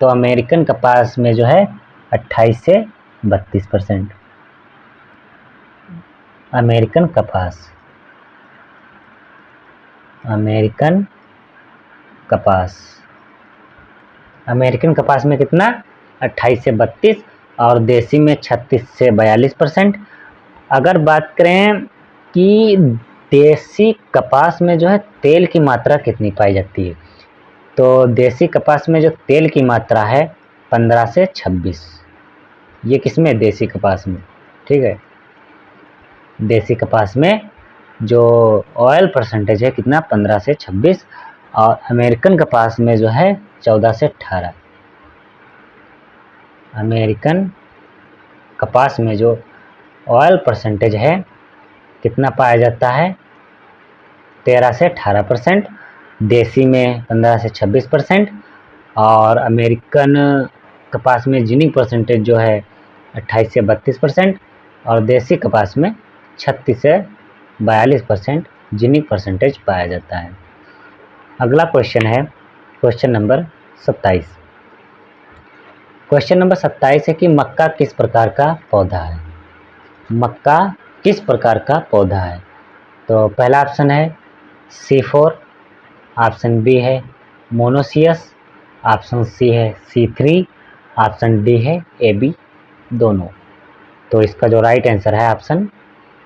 तो अमेरिकन कपास में जो है 28 से 32%। अमेरिकन कपास में कितना? 28 से 32, और देसी में 36 से 42%। अगर बात करें कि देसी कपास में जो है तेल की मात्रा कितनी पाई जाती है, तो देसी कपास में जो तेल की मात्रा है 15 से 26। ये किसमें? देसी कपास में। ठीक है, देसी कपास में जो ऑयल परसेंटेज है कितना? 15 से 26, और अमेरिकन कपास में जो है 14 से 18। अमेरिकन कपास में जो ऑयल परसेंटेज है कितना पाया जाता है? 13 से 18%। देसी में 15 से 26%, और अमेरिकन कपास में जिनिंग परसेंटेज जो है 28 से 32%, और देसी कपास में 36 से 42% जिनिंग परसेंटेज पाया जाता है। अगला क्वेश्चन है क्वेश्चन नंबर 27। क्वेश्चन नंबर 27 है कि मक्का किस प्रकार का पौधा है। मक्का किस प्रकार का पौधा है। तो पहला ऑप्शन है C4, ऑप्शन बी है मोनोसियस, ऑप्शन सी है C3, ऑप्शन डी है AB दोनों। तो इसका जो राइट आंसर है ऑप्शन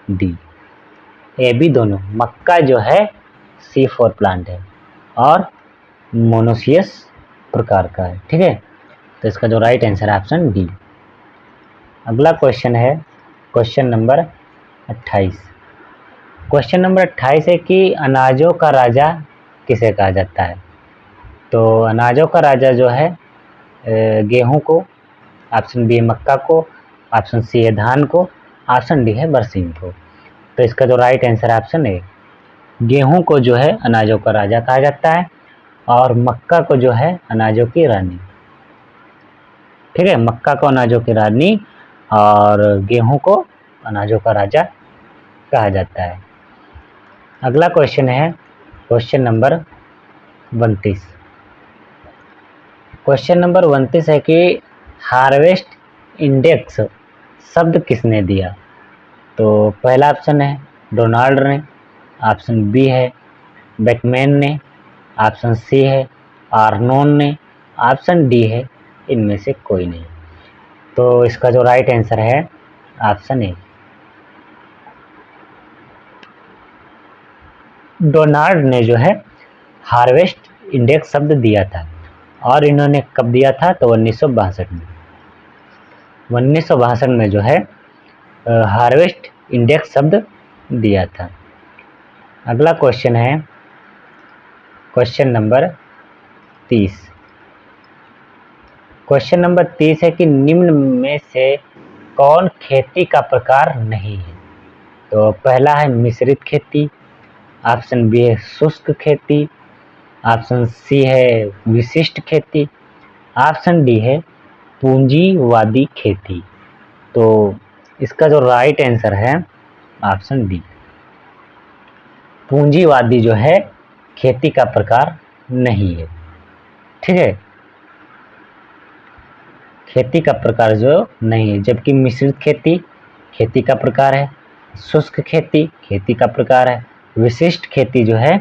डी, AB दोनों। मक्का जो है C4 प्लांट है और मोनोसियस प्रकार का है। ठीक है, तो इसका जो राइट आंसर है ऑप्शन डी। अगला क्वेश्चन है क्वेश्चन नंबर 28। क्वेश्चन नंबर 28 है कि अनाजों का राजा किसे कहा जाता है। तो अनाजों का राजा जो है गेहूं को, ऑप्शन बी है मक्का को, ऑप्शन सी है धान को, ऑप्शन डी है बरसीम को। तो इसका जो राइट आंसर है ऑप्शन ए, गेहूं को जो है अनाजों का राजा कहा जाता है, और मक्का को जो है अनाजों की रानी। ठीक है, मक्का को अनाजों की रानी और गेहूं को अनाजों का राजा कहा जाता है। अगला क्वेश्चन है क्वेश्चन नंबर 29। क्वेश्चन नंबर 29 है कि हार्वेस्ट इंडेक्स शब्द किसने दिया। तो पहला ऑप्शन है डोनाल्ड ने, ऑप्शन बी है बेकमैन ने, ऑप्शन सी है आर्नोन ने, ऑप्शन डी है इनमें से कोई नहीं। तो इसका जो राइट आंसर है ऑप्शन ए, डोनाल्ड ने जो है हार्वेस्ट इंडेक्स शब्द दिया था, और इन्होंने कब दिया था? तो 1962 में। 1962 में जो है हार्वेस्ट इंडेक्स शब्द दिया था। अगला क्वेश्चन है क्वेश्चन नंबर 30। क्वेश्चन नंबर 30 है कि निम्न में से कौन खेती का प्रकार नहीं है। तो पहला है मिश्रित खेती, ऑप्शन बी है शुष्क खेती, ऑप्शन सी है विशिष्ट खेती, ऑप्शन डी है पूंजीवादी खेती। तो इसका जो राइट आंसर है ऑप्शन डी। पूंजीवादी जो है खेती का प्रकार नहीं है, ठीक है, खेती का प्रकार जो नहीं है। जबकि मिश्रित खेती खेती का प्रकार है, शुष्क खेती खेती का प्रकार है, विशिष्ट खेती जो है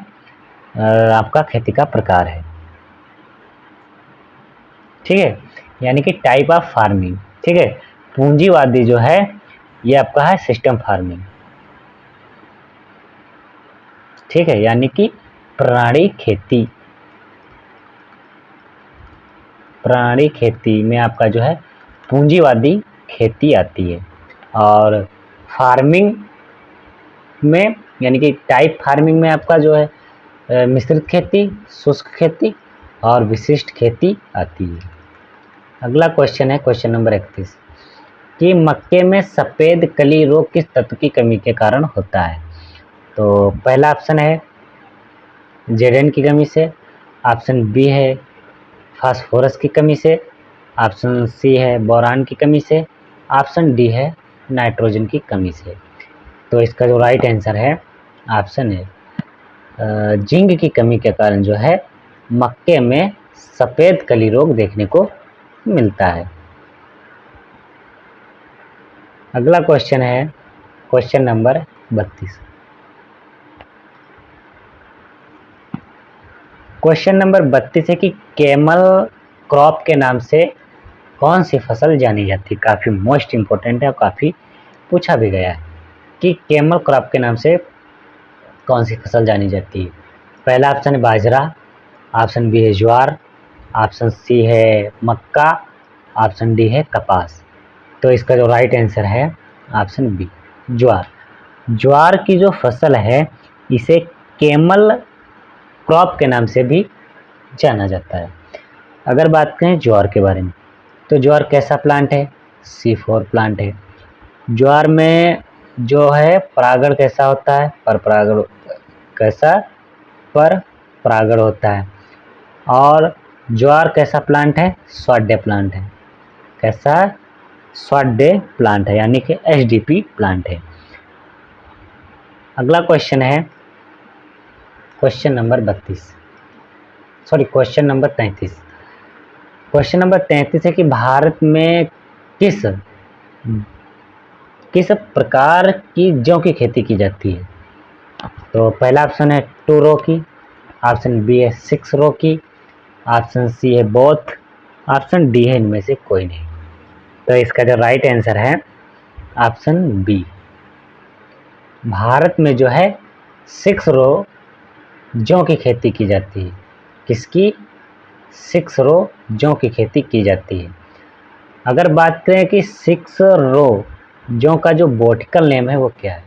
आपका खेती का प्रकार है, ठीक है, यानी कि टाइप ऑफ फार्मिंग, ठीक है। पूंजीवादी जो है ये आपका है सिस्टम फार्मिंग, ठीक है, यानी कि प्रणाली खेती। प्रणाली खेती में आपका जो है पूंजीवादी खेती आती है। और फार्मिंग में यानी कि टाइप फार्मिंग में आपका जो है मिश्रित खेती, शुष्क खेती और विशिष्ट खेती आती है। अगला क्वेश्चन है क्वेश्चन नंबर 31 कि मक्के में सफेद कली रोग किस तत्व की कमी के कारण होता है। तो पहला ऑप्शन है जेडेन की कमी से, ऑप्शन बी है फास्फोरस की कमी से, ऑप्शन सी है बोरान की कमी से, ऑप्शन डी है नाइट्रोजन की कमी से। तो इसका जो राइट आंसर है ऑप्शन है जिंक की कमी के कारण जो है मक्के में सफ़ेद कली रोग देखने को मिलता है। अगला क्वेश्चन है क्वेश्चन नंबर 32। क्वेश्चन नंबर 32 है कि कैमल क्रॉप के नाम से कौन सी फसल जानी जाती है। काफ़ी मोस्ट इम्पोर्टेंट है और काफ़ी पूछा भी गया है कि कैमल क्रॉप के नाम से कौन सी फसल जानी जाती है। पहला ऑप्शन है बाजरा, ऑप्शन बी है ज्वार, ऑप्शन सी है मक्का, ऑप्शन डी है कपास। तो इसका जो राइट आंसर है ऑप्शन बी ज्वार। ज्वार की जो फसल है इसे कैमल क्रॉप के नाम से भी जाना जाता है। अगर बात करें ज्वार के बारे में तो ज्वार कैसा प्लांट है, C4 प्लांट है। ज्वार में जो है परागण कैसा होता है, पर परागण कैसा पर परागण होता है। और ज्वार कैसा प्लांट है, स्वाड्य प्लांट है। कैसा स्वाड्य प्लांट है यानी कि SDP प्लांट है। अगला क्वेश्चन है क्वेश्चन नंबर 33। क्वेश्चन नंबर 33 है कि भारत में किस प्रकार की जौ की खेती की जाती है। तो पहला ऑप्शन है 2 रो की, ऑप्शन बी है 6 रो की, ऑप्शन सी है बोथ, ऑप्शन डी है इनमें से कोई नहीं। तो इसका जो राइट आंसर है ऑप्शन बी। भारत में जो है 6 रो जौ की खेती की जाती है। किसकी? 6 रो जौ की खेती की जाती है। अगर बात करें कि 6 रो जौ का जो बॉटिकल नेम है वो क्या है,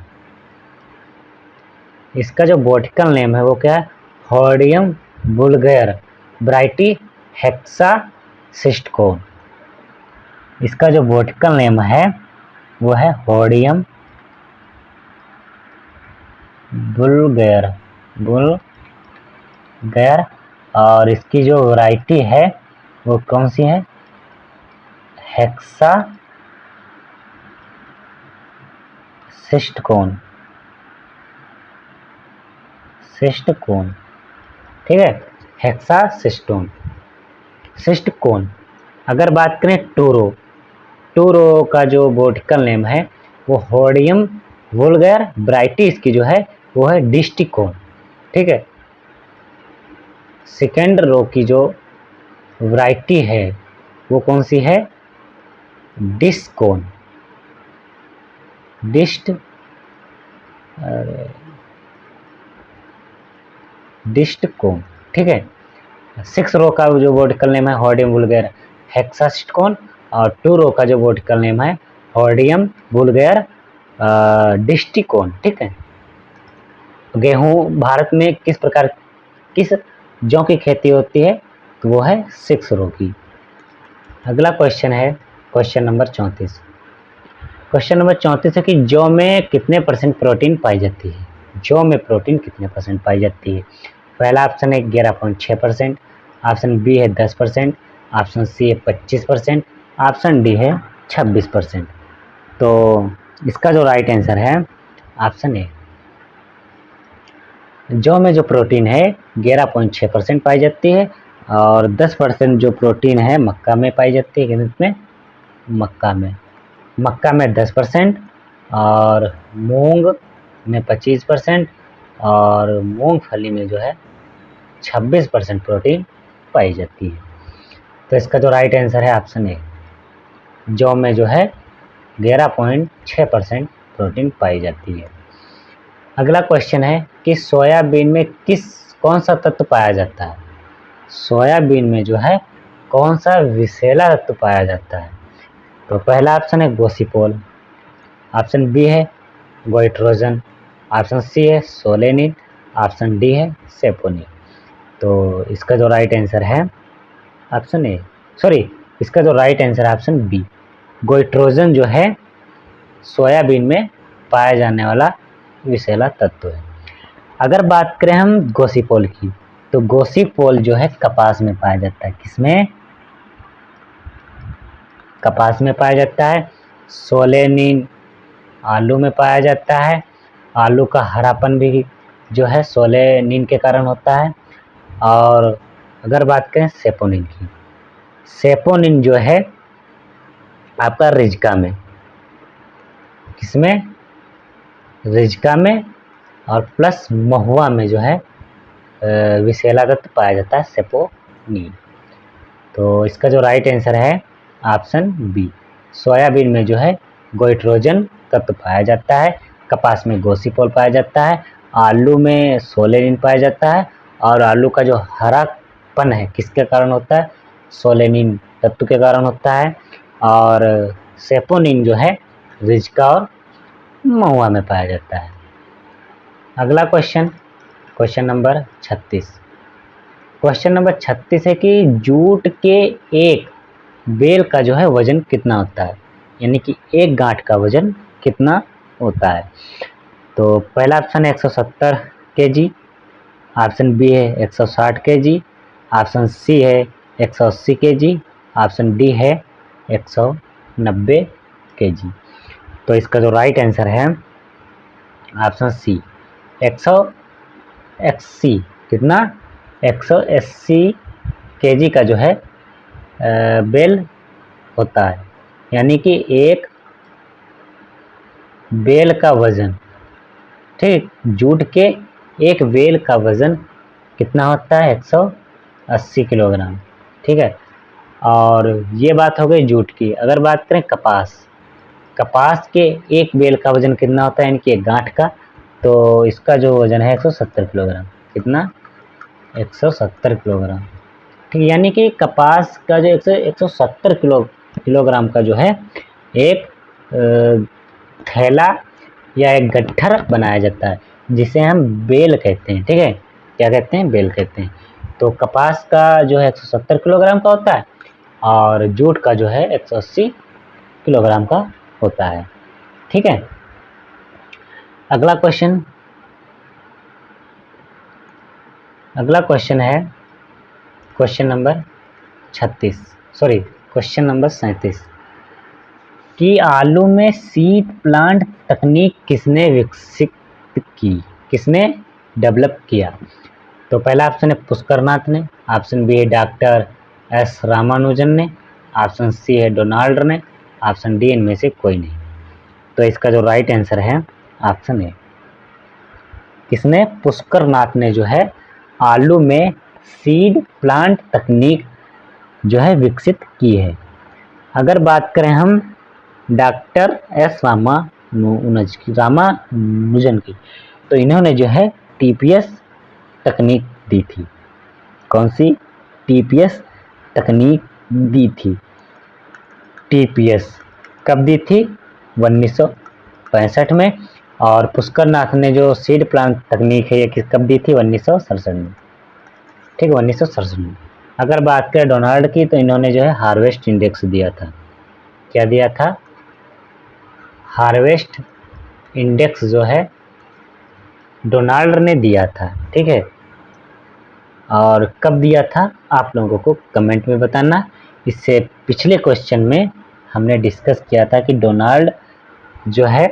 इसका जो बॉटिकल नेम है वो क्या है, हॉर्डियम वुल्गेर वैरायटी हेक्सा सिस्टकोन। इसका जो बॉटिकल नेम है वो है हॉर्डियम वुल्गेर और इसकी जो वैरायटी है वो कौन सी है, हेक्सा सिस्टकोन, ठीक है, हेक्सा सिस्टकोन। अगर बात करें टूरो का जो बॉटिकल नेम है वो हॉर्डियम वुल्गेर वैरायटी इसकी जो है वो है डिस्टिकोन, ठीक है। सेकेंड रो की जो वैरायटी है वो कौन सी है, डिस्टकोन, ठीक है। 6 रो का जो बॉटिकल नेम है हॉर्डियम वुल्गेर हेक्सासिस्टकोन और 2 रो का जो बॉटिकल नेम है हॉर्डियम वुल्गेर डिस्टिकोन, ठीक है। गेहूं भारत में किस जौ की खेती होती है, तो वो है 6 रो की। अगला क्वेश्चन है क्वेश्चन नंबर 34। क्वेश्चन नंबर 34 है कि जौ में कितने परसेंट प्रोटीन पाई जाती है। जौ में प्रोटीन कितने परसेंट पाई जाती है। पहला ऑप्शन है 11.6%, ऑप्शन बी है 10%, ऑप्शन सी है 25%, ऑप्शन डी है 26%। तो इसका जो राइट आंसर है ऑप्शन ए। जौ में जो प्रोटीन है 11.6% पाई जाती है और 10% जो प्रोटीन है मक्का में पाई जाती है। किसमें? मक्का में। मक्का में 10% और मूंग में 25% और मूंगफली में जो है 26% प्रोटीन पाई जाती है। तो इसका जो राइट आंसर है ऑप्शन ए। जौ में जो है 11.6% प्रोटीन पाई जाती है। अगला क्वेश्चन है कि सोयाबीन में कौन सा तत्व पाया जाता है। सोयाबीन में जो है कौन सा विषैला तत्व पाया जाता है। तो पहला ऑप्शन है गोसिपोल, ऑप्शन बी है गोइट्रोजन, ऑप्शन सी है सोलेनिन, ऑप्शन डी है सेपोनिन। तो इसका जो राइट आंसर है ऑप्शन ए, इसका जो राइट आंसर है ऑप्शन बी। गोइट्रोजन जो है सोयाबीन में पाया जाने वाला विषैला तत्व है। अगर बात करें हम गोसिपोल की, तो गोसिपोल जो है कपास में पाया जाता है। किसमें? कपास में पाया जाता है। सोलेनिन आलू में पाया जाता है। आलू का हरापन भी जो है सोलेनिन के कारण होता है। और अगर बात करें सेपोनिन की, सेपोनिन जो है आपका रिजका में। किसमें? रिजका में और प्लस महुआ में जो है विषैला तत्व पाया जाता है सेपोनिन। तो इसका जो राइट आंसर है ऑप्शन बी। सोयाबीन में जो है गोइट्रोजन तत्व पाया जाता है, कपास में गोसिपोल पाया जाता है, आलू में सोलेनिन पाया जाता है और आलू का जो हरापन है किसके कारण होता है? सोलेनिन तत्व के कारण होता है। और सेपोनिन जो है रिजका और महुआ में पाया जाता है। अगला क्वेश्चन नंबर 36। क्वेश्चन नंबर 36 है कि जूट के एक बेल का जो है वजन कितना होता है, यानी कि एक गांठ का वजन कितना होता है। तो पहला ऑप्शन है 170 kg, ऑप्शन बी है 160 kg, ऑप्शन सी है 180 kg, ऑप्शन डी है 190 kg। तो इसका जो राइट आंसर है ऑप्शन सी 180। कितना? 180 kg का जो है बेल होता है, यानी कि एक बेल का वजन, ठीक, जूट के एक बेल का वजन कितना होता है? 180 किलोग्राम। ठीक है। और ये बात हो गई जूट की। अगर बात करें कपास के एक बेल का वजन कितना होता है, यानी कि एक गांठ का, तो इसका जो वजन है 170 किलोग्राम। कितना? 170 किलोग्राम। ठीक, यानी कि कपास का जो 170 किलोग्राम का जो है एक थैला या एक गट्ठर बनाया जाता है, जिसे हम बेल कहते हैं। ठीक है, क्या कहते हैं? बेल कहते हैं। तो कपास का जो है 170 किलोग्राम का होता है और जूट का जो है 180 किलोग्राम का होता है। ठीक है। अगला क्वेश्चन है क्वेश्चन नंबर 37 कि आलू में सीड प्लांट तकनीक किसने विकसित की, किसने डेवलप किया। तो पहला ऑप्शन है पुष्कर नाथ ने, ऑप्शन बी है डॉक्टर एस रामानुजन ने, ऑप्शन सी है डोनाल्ड ने, ऑप्शन डी इनमें से कोई नहीं। तो इसका जो राइट आंसर है ऑप्शन ए। किसने? पुष्कर नाथ ने जो है आलू में सीड प्लांट तकनीक जो है विकसित की है। अगर बात करें हम डॉक्टर एस रामानुजन की, तो इन्होंने जो है टीपीएस तकनीक दी थी। कौन सी? टीपीएस तकनीक दी थी। टीपीएस कब दी थी? 1965 में। और पुष्कर नाथ ने जो सीड प्लांट तकनीक है ये कब दी थी? 1967 में। ठीक है, 1967 में। अगर बात करें डोनाल्ड की, तो इन्होंने जो है हार्वेस्ट इंडेक्स दिया था। क्या दिया था? हार्वेस्ट इंडेक्स जो है डोनाल्ड ने दिया था, ठीक है, और कब दिया था आप लोगों को कमेंट में बताना। इससे पिछले क्वेश्चन में हमने डिस्कस किया था कि डोनाल्ड जो है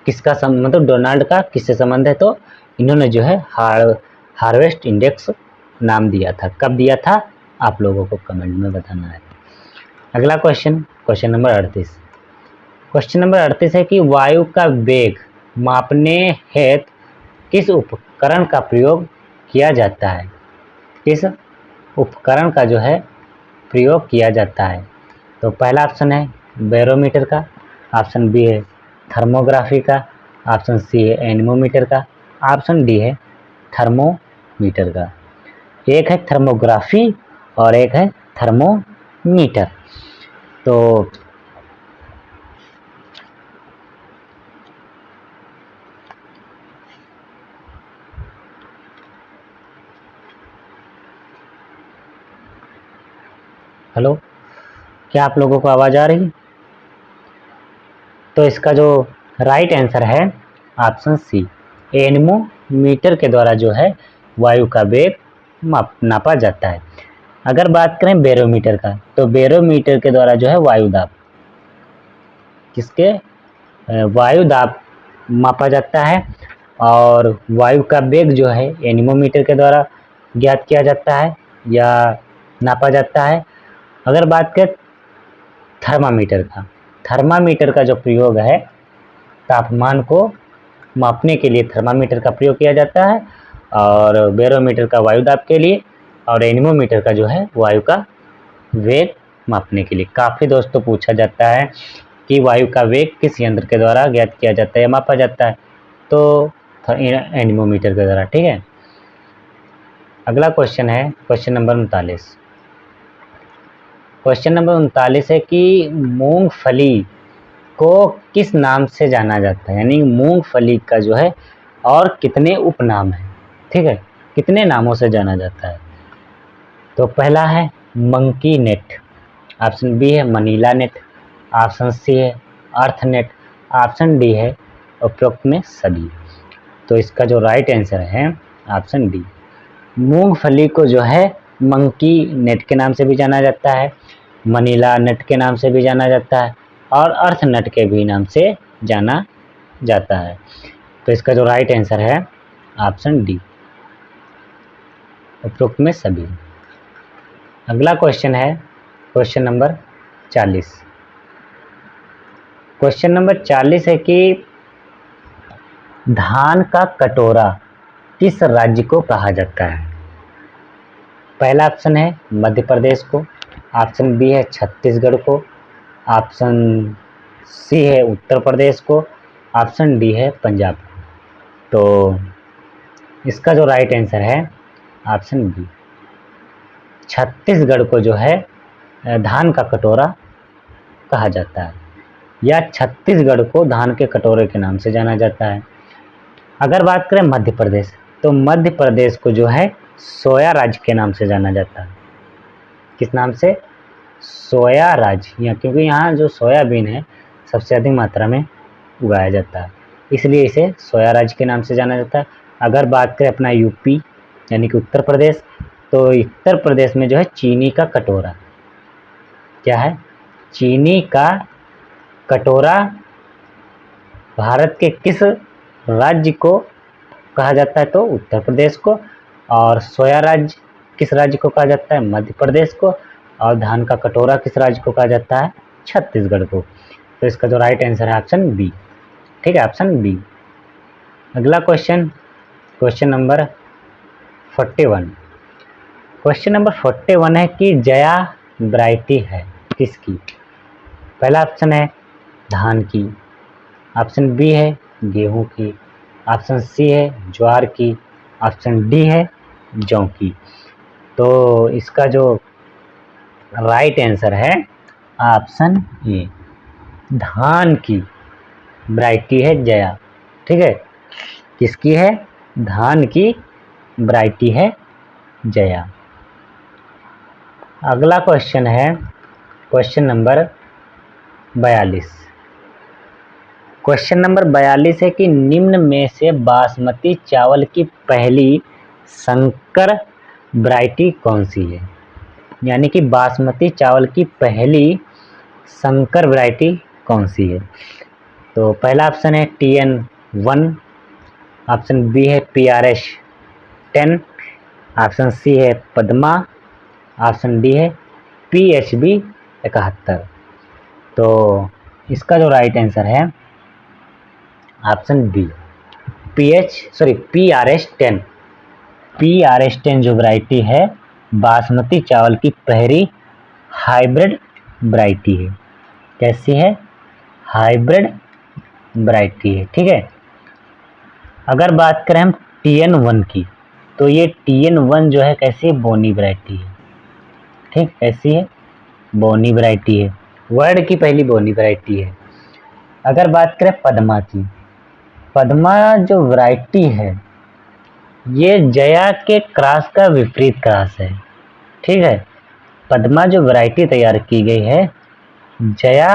किसका मतलब डोनाल्ड का किससे संबंध है, तो इन्होंने जो है हार्वेस्ट इंडेक्स नाम दिया था। कब दिया था आप लोगों को कमेंट में बताना है। अगला question, question number 38। Question number 38 है कि वायु का वेग मापने हेतु किस उपकरण का प्रयोग किया जाता है। किस उपकरण का जो है प्रयोग किया जाता है। तो पहला ऑप्शन है बैरोमीटर का, ऑप्शन बी है थर्मोग्राफी का, ऑप्शन सी है एनीमोमीटर का, ऑप्शन डी है थर्मोमीटर का। एक है थर्मोग्राफी और एक है थर्मोमीटर। तो हेलो, क्या आप लोगों को आवाज़ आ रही? तो इसका जो राइट आंसर है ऑप्शन सी, एनीमोमीटर के द्वारा जो है वायु का वेग नापा जाता है। अगर बात करें बैरोमीटर का, तो बैरोमीटर के द्वारा जो है वायु दाब, किसके वायु दाब मापा जाता है, और वायु का वेग जो है एनीमोमीटर के द्वारा ज्ञात किया जाता है या नापा जाता है। अगर बात करें थर्मामीटर का, थर्मामीटर का जो प्रयोग है तापमान को मापने के लिए थर्मामीटर का प्रयोग किया जाता है, और बैरोमीटर का वायु दाब के लिए, और एनीमोमीटर का जो है वायु का वेग मापने के लिए। काफ़ी दोस्तों पूछा जाता है कि वायु का वेग किस यंत्र के द्वारा ज्ञात किया जाता है या मापा जाता है, तो एनीमोमीटर के द्वारा, ठीक है। अगला क्वेश्चन है क्वेश्चन नंबर 39। क्वेश्चन नंबर 39 है कि मूंगफली को किस नाम से जाना जाता है, यानी मूंगफली का जो है और कितने उपनाम हैं, ठीक है, कितने नामों से जाना जाता है। तो पहला है मंकी नेट, ऑप्शन बी है मनीला नेट, ऑप्शन सी है अर्थ नेट, ऑप्शन डी है उपरोक्त में सभी। तो इसका जो राइट आंसर है ऑप्शन डी, मूंगफली को जो है मंकी नेट के नाम से भी जाना जाता है, मनीला नेट के नाम से भी जाना जाता है, और अर्थ नेट के भी नाम से जाना जाता है। तो इसका जो राइट आंसर है ऑप्शन डी, उपरोक्त में सभी। अगला क्वेश्चन है क्वेश्चन नंबर 40। क्वेश्चन नंबर 40 है कि धान का कटोरा किस राज्य को कहा जाता है। पहला ऑप्शन है मध्य प्रदेश को, ऑप्शन बी है छत्तीसगढ़ को, ऑप्शन सी है उत्तर प्रदेश को, ऑप्शन डी है पंजाब को। तो इसका जो राइट आंसर है ऑप्शन बी, छत्तीसगढ़ को जो है धान का कटोरा कहा जाता है, या छत्तीसगढ़ को धान के कटोरे के नाम से जाना जाता है। अगर बात करें मध्य प्रदेश, तो मध्य प्रदेश को जो है सोया राज्य के नाम से जाना जाता है। किस नाम से? सोया राज्य, क्योंकि यहाँ जो सोयाबीन है सबसे अधिक मात्रा में उगाया जाता है, इसलिए इसे सोया राज्य के नाम से जाना जाता है। अगर बात करें अपना यूपी यानी कि उत्तर प्रदेश, तो उत्तर प्रदेश में जो है चीनी का कटोरा, क्या है? चीनी का कटोरा भारत के किस राज्य को कहा जाता है? तो उत्तर प्रदेश को। और सोया राज्य किस राज्य को कहा जाता है? मध्य प्रदेश को। और धान का कटोरा किस राज्य को कहा जाता है? छत्तीसगढ़ को। तो इसका जो राइट आंसर है ऑप्शन बी, ठीक है, ऑप्शन बी। अगला question, question number 41। Question number 41 है कि जया वैरायटी है किसकी? पहला ऑप्शन है धान की, ऑप्शन बी है गेहूं की, ऑप्शन सी है ज्वार की, ऑप्शन डी है जौ की। तो इसका जो राइट आंसर है ऑप्शन ए, धान की वैरायटी है जया, ठीक है, किसकी है? धान की वैरायटी है जया। अगला क्वेश्चन है क्वेश्चन नंबर 42। क्वेश्चन नंबर 42 है कि निम्न में से बासमती चावल की पहली संकर वैरायटी कौन सी है। यानी कि बासमती चावल की पहली संकर वैरायटी कौन सी है। तो पहला ऑप्शन है TN1, ऑप्शन बी है PRS10, ऑप्शन सी है पद्मा, ऑप्शन डी है PHB71। तो इसका जो राइट आंसर है ऑप्शन बी PRS10। PRS10 जो वैरायटी है बासमती चावल की पहली हाइब्रिड वैरायटी है। कैसी है? हाइब्रिड वैरायटी है। ठीक है। अगर बात करें हम TN1 की, तो ये TN1 जो है कैसी बोनी वैरायटी है। ठीक, कैसी है? बोनी वैरायटी है, वर्ल्ड की पहली बोनी वैरायटी है। अगर बात करें पद्मा की, पद्मा जो वैरायटी है ये जया के क्रॉस का विपरीत क्रॉस है। ठीक है। पद्मा जो वैरायटी तैयार की गई है जया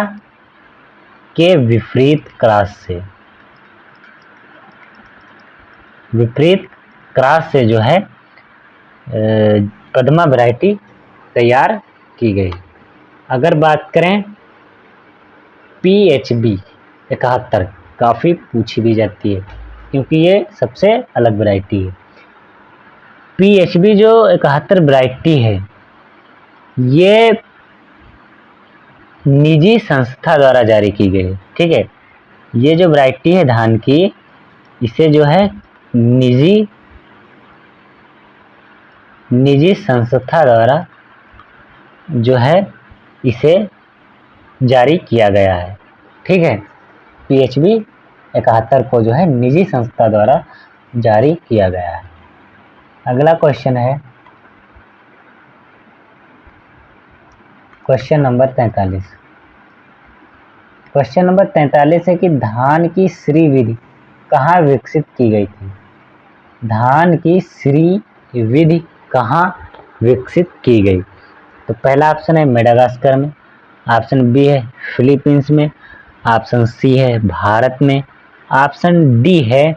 के विपरीत क्रॉस से, विपरीत क्रॉस से जो है पद्मा वैरायटी तैयार की गई। अगर बात करें PHB71, काफ़ी पूछी भी जाती है क्योंकि ये सबसे अलग वैरायटी है। PHB जो 71 वैरायटी है ये निजी संस्था द्वारा जारी की गई है। ठीक है। ये जो वैरायटी है धान की, इसे जो है निजी संस्था द्वारा जो है इसे जारी किया गया है। ठीक है। PHB71 को जो है निजी संस्था द्वारा जारी किया गया है। अगला क्वेश्चन है क्वेश्चन नंबर 43। क्वेश्चन नंबर 43 है कि धान की श्री विधि कहाँ विकसित की गई थी। धान की श्री विधि कहाँ विकसित की गई। तो पहला ऑप्शन है मेडागास्कर में, ऑप्शन बी है फिलीपींस में, ऑप्शन सी है भारत में, ऑप्शन डी है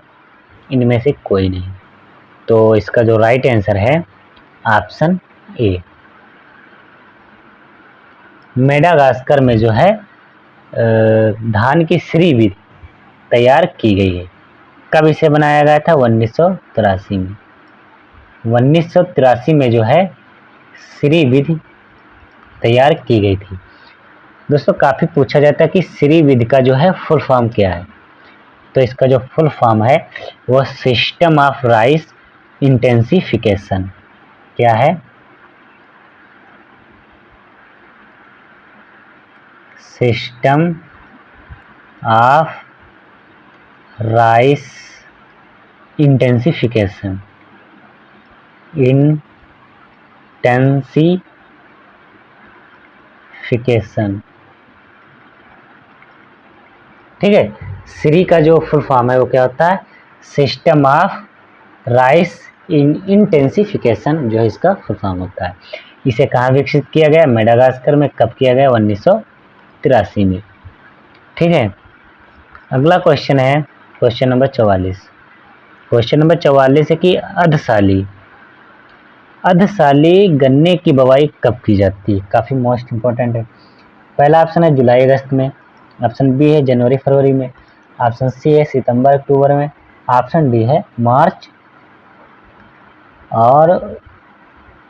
इनमें से कोई नहीं। तो इसका जो राइट आंसर है ऑप्शन ए, मेडागास्कर में जो है धान की श्री विधि तैयार की गई है। कब इसे बनाया गया था? 1983 में। 1983 में जो है श्री विधि तैयार की गई थी। दोस्तों काफ़ी पूछा जाता है कि श्री विधि का जो है फुल फॉर्म क्या है। तो इसका जो फुल फॉर्म है वो सिस्टम ऑफ राइस इंटेंसिफिकेशन। क्या है? सिस्टम ऑफ राइस इंटेंसिफिकेशन, ठीक है। श्री का जो फुल फॉर्म है वो क्या होता है? सिस्टम ऑफ राइस इंटेंसिफिकेशन जो है इसका फुल फॉर्म होता है। इसे कहाँ विकसित किया गया? मेडागास्कर में। कब किया गया? 1983 में। ठीक है। अगला क्वेश्चन है क्वेश्चन नंबर 44। क्वेश्चन नंबर 44 है कि अर्धसाली गन्ने की बुवाई कब की जाती है। काफ़ी मोस्ट इंपॉर्टेंट है। पहला ऑप्शन है जुलाई अगस्त में, ऑप्शन बी है जनवरी फरवरी में, ऑप्शन सी है सितंबर अक्टूबर में, ऑप्शन डी है मार्च और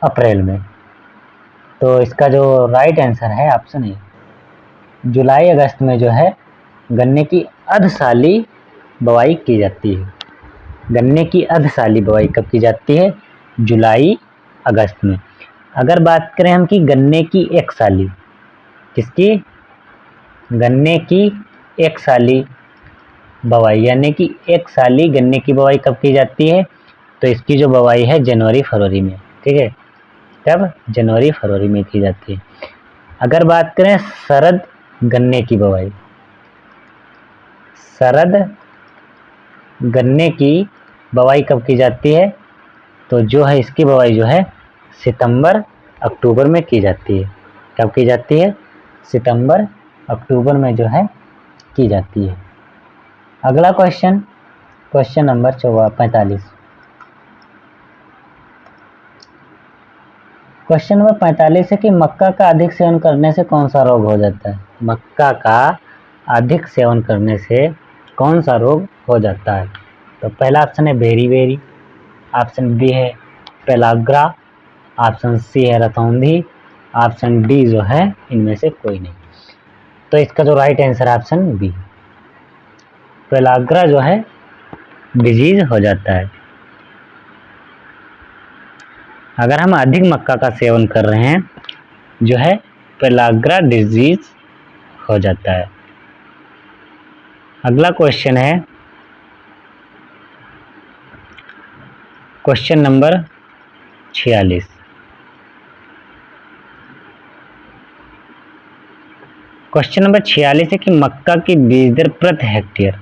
अप्रैल में। तो इसका जो राइट आंसर है ऑप्शन ए, जुलाई अगस्त में जो है गन्ने की अर्धसाली बुवाई की जाती है। गन्ने की अर्धसाली बुवाई कब की जाती है? जुलाई अगस्त में। अगर बात करें हम कि गन्ने की एक साली, किसकी? गन्ने की एक साली बुवाई, यानी कि एक साली गन्ने की बुवाई कब की जाती है? तो इसकी जो बुवाई है जनवरी फरवरी में। ठीक है। तब जनवरी फरवरी में की जाती है। अगर बात करें शरद गन्ने की बुवाई, शरद गन्ने की बुवाई कब की जाती है? तो जो है इसकी बुवाई जो है सितंबर अक्टूबर में की जाती है। कब की जाती है? सितंबर अक्टूबर में जो है की जाती है। अगला question, question number 45। Question number 45 है कि मक्का का अधिक सेवन करने से कौन सा रोग हो जाता है। मक्का का अधिक सेवन करने से कौन सा रोग हो जाता है। तो पहला ऑप्शन है बेरी बेरी, ऑप्शन बी है पेलाग्रा, ऑप्शन सी है रतौंधी, ऑप्शन डी जो है इनमें से कोई नहीं। तो इसका जो राइट आंसर है ऑप्शन बी, पेलाग्रा जो है डिजीज हो जाता है। अगर हम अधिक मक्का का सेवन कर रहे हैं जो है पेलाग्रा डिजीज हो जाता है। अगला क्वेश्चन है क्वेश्चन नंबर 46। क्वेश्चन नंबर 46 है कि मक्का की बीज दर प्रति हेक्टेयर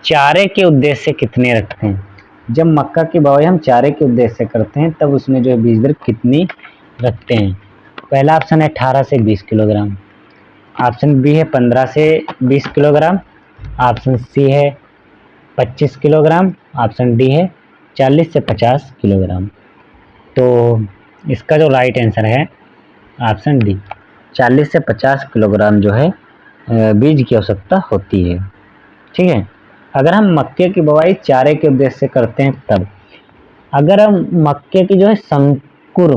चारे के उद्देश्य से कितने रखते हैं। जब मक्का की बुआई हम चारे के उद्देश्य से करते हैं तब उसमें जो है बीज दर कितनी रखते हैं। पहला ऑप्शन है 18 से 20 किलोग्राम, ऑप्शन बी है 15 से 20 किलोग्राम, ऑप्शन सी है 25 किलोग्राम, ऑप्शन डी है 40 से 50 किलोग्राम। तो इसका जो राइट आंसर है ऑप्शन डी, 40 से 50 किलोग्राम जो है बीज की आवश्यकता होती है। ठीक है। अगर हम मक्के की बुआई चारे के उद्देश्य से करते हैं तब, अगर हम मक्के की जो है संकुर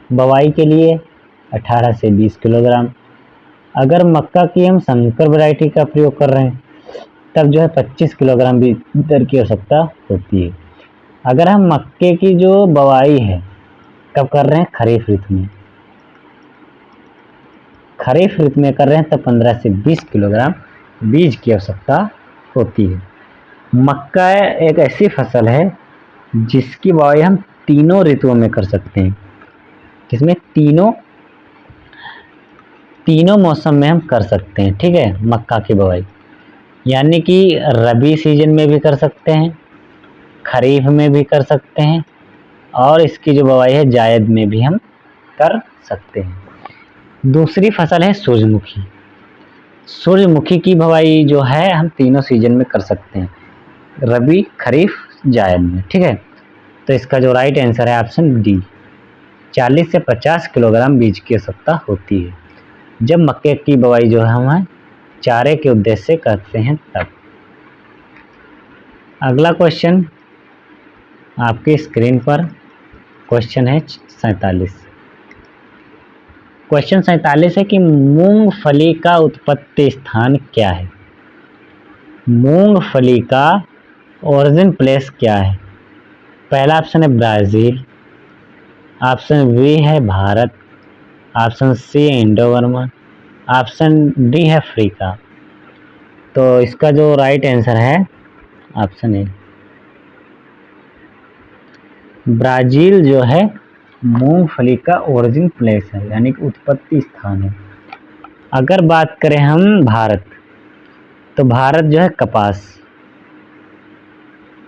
बुआई के लिए 18 से 20 किलोग्राम, अगर मक्का की हम संकर वैरायटी का प्रयोग कर रहे हैं तब जो है 25 किलोग्राम बीज दर की आवश्यकता होती है। अगर हम मक्के की जो बुआई है कब कर रहे हैं, खरीफ ऋतु में, खरीफ ऋतु में कर रहे हैं तब 15 से 20 किलोग्राम बीज की आवश्यकता होती है। मक्का एक ऐसी फसल है जिसकी बुआई हम तीनों ऋतुओं में कर सकते हैं, जिसमें तीनों मौसम में हम कर सकते हैं। ठीक है, मक्का की बुआई यानी कि रबी सीजन में भी कर सकते हैं, खरीफ में भी कर सकते हैं, और इसकी जो बुआई है जायद में भी हम कर सकते हैं। दूसरी फसल है सूरजमुखी। सूरजमुखी की बुआई जो है हम तीनों सीजन में कर सकते हैं, रबी, खरीफ, जायद में। ठीक है, तो इसका जो राइट आंसर है ऑप्शन डी, 40 से 50 किलोग्राम बीज की आवश्यकता होती है जब मक्के की बुआई जो है हम चारे के उद्देश्य से करते हैं तब। अगला क्वेश्चन आपकी स्क्रीन पर क्वेश्चन है 47। क्वेश्चन 47 है कि मूंगफली का उत्पत्ति स्थान क्या है। मूंगफली का ओरिजिन प्लेस क्या है। पहला ऑप्शन है ब्राज़ील, ऑप्शन बी है भारत, ऑप्शन सी है इंडो बर्मा, ऑप्शन डी है अफ्रीका। तो इसका जो राइट आंसर है ऑप्शन ए, ब्राज़ील जो है मूंगफली का ओरिजिन प्लेस है, यानी कि उत्पत्ति स्थान है। अगर बात करें हम भारत, तो भारत जो है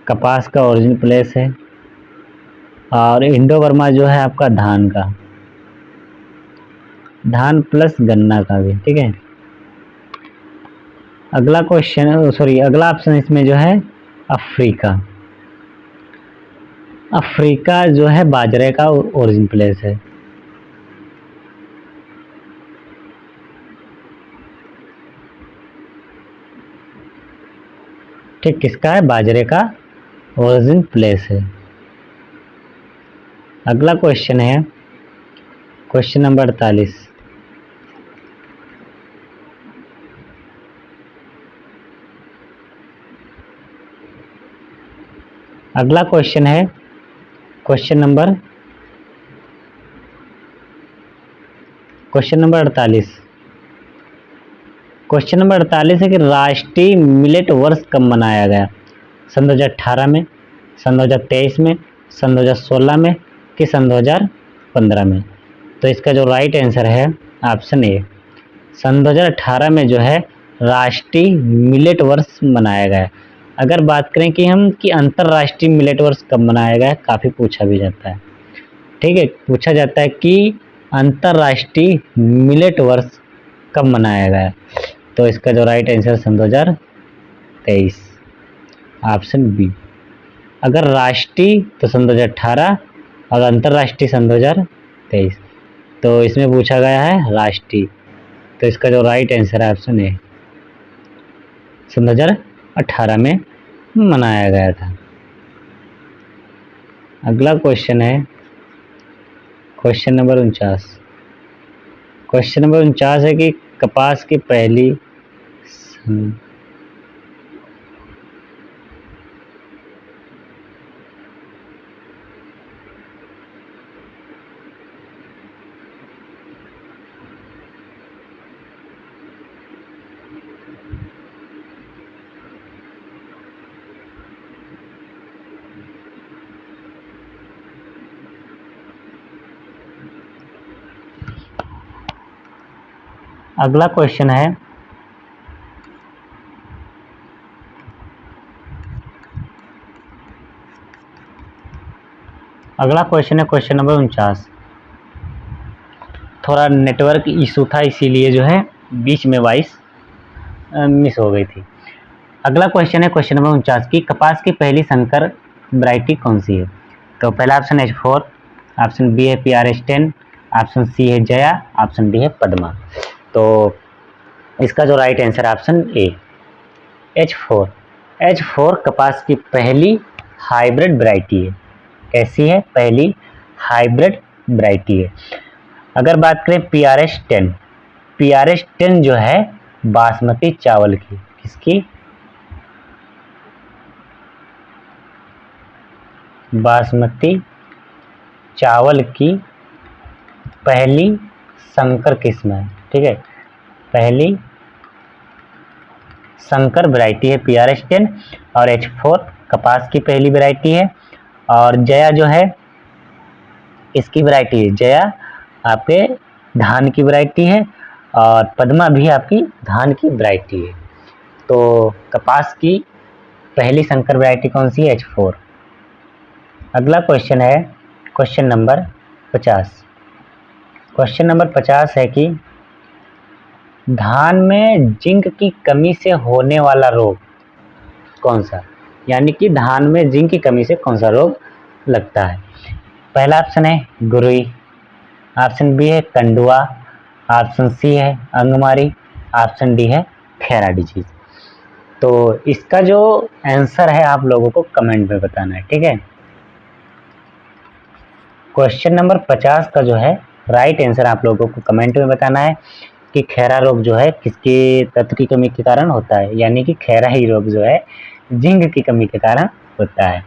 कपास का ओरिजिन प्लेस है, और इंडो बर्मा जो है आपका धान प्लस गन्ना का भी। ठीक है। अगला ऑप्शन इसमें जो है अफ्रीका जो है बाजरे का ओरिजिन प्लेस है। ठीक, किसका है, बाजरे का ओरिजिन प्लेस है। अगला क्वेश्चन है क्वेश्चन नंबर 48। अगला क्वेश्चन है क्वेश्चन नंबर 48। क्वेश्चन नंबर 48 है कि राष्ट्रीय मिलेट वर्ष कब मनाया गया। सन 2018 में, सन 2023 में, सन 2016 में कि सन 2015 में। तो इसका जो राइट आंसर है ऑप्शन ए, सन 2018 में जो है राष्ट्रीय मिलेट वर्ष मनाया गया। अगर बात करें कि अंतर्राष्ट्रीय मिलेट वर्ष कब मनाया गया, काफ़ी पूछा भी जाता है। ठीक है, पूछा जाता है कि अंतर्राष्ट्रीय मिलेट वर्ष कब मनाया गया? तो इसका जो राइट आंसर सन 2023, ऑप्शन बी। अगर राष्ट्रीय तो सन 2018 और अंतर्राष्ट्रीय सन 2023। तो इसमें पूछा गया है राष्ट्रीय, तो इसका जो राइट आंसर है ऑप्शन ए, सन 2018 में मनाया गया था। अगला क्वेश्चन है क्वेश्चन नंबर 49। क्वेश्चन नंबर 49 है कि कपास की पहली अगला क्वेश्चन है क्वेश्चन नंबर 49। थोड़ा नेटवर्क इशू था, इसीलिए जो है बीच में वॉइस मिस हो गई थी। अगला क्वेश्चन है क्वेश्चन नंबर 49 की कपास की पहली संकर वैरायटी कौन सी है? तो पहला ऑप्शन H4, ऑप्शन बी है PRS10, ऑप्शन सी है जया, ऑप्शन डी है पद्मा। तो इसका जो राइट आंसर है ऑप्शन ए, H4। H4 कपास की पहली हाइब्रिड वैरायटी है। कैसी है? पहली हाइब्रिड वैरायटी है। अगर बात करें PRS10 जो है बासमती चावल की, किसकी? बासमती चावल की पहली संकर किस्म है, ठीक है, पहली संकर वैरायटी है PRS10। और H4 कपास की पहली वैरायटी है। और जया जो है इसकी वैरायटी है, जया आपके धान की वैरायटी है, और पद्मा भी आपकी धान की वैरायटी है। तो कपास की पहली संकर वैरायटी कौन सी है? H4। अगला क्वेश्चन है क्वेश्चन नंबर 50। क्वेश्चन नंबर 50 है कि धान में जिंक की कमी से होने वाला रोग कौन सा? यानी कि धान में जिंक की कमी से कौन सा रोग लगता है? पहला ऑप्शन है गुरुई, ऑप्शन बी है कंडुआ, ऑप्शन सी है अंगमारी, ऑप्शन डी है खैरा डिजीज। तो इसका जो आंसर है आप लोगों को कमेंट में बताना है, ठीक है। क्वेश्चन नंबर 50 का जो है राइट आंसर आप लोगों को कमेंट में बताना है कि खैरा रोग जो है किसके तत्व की कमी के कारण होता है, यानी कि खैरा ही रोग जो है जिंक की कमी के कारण होता है।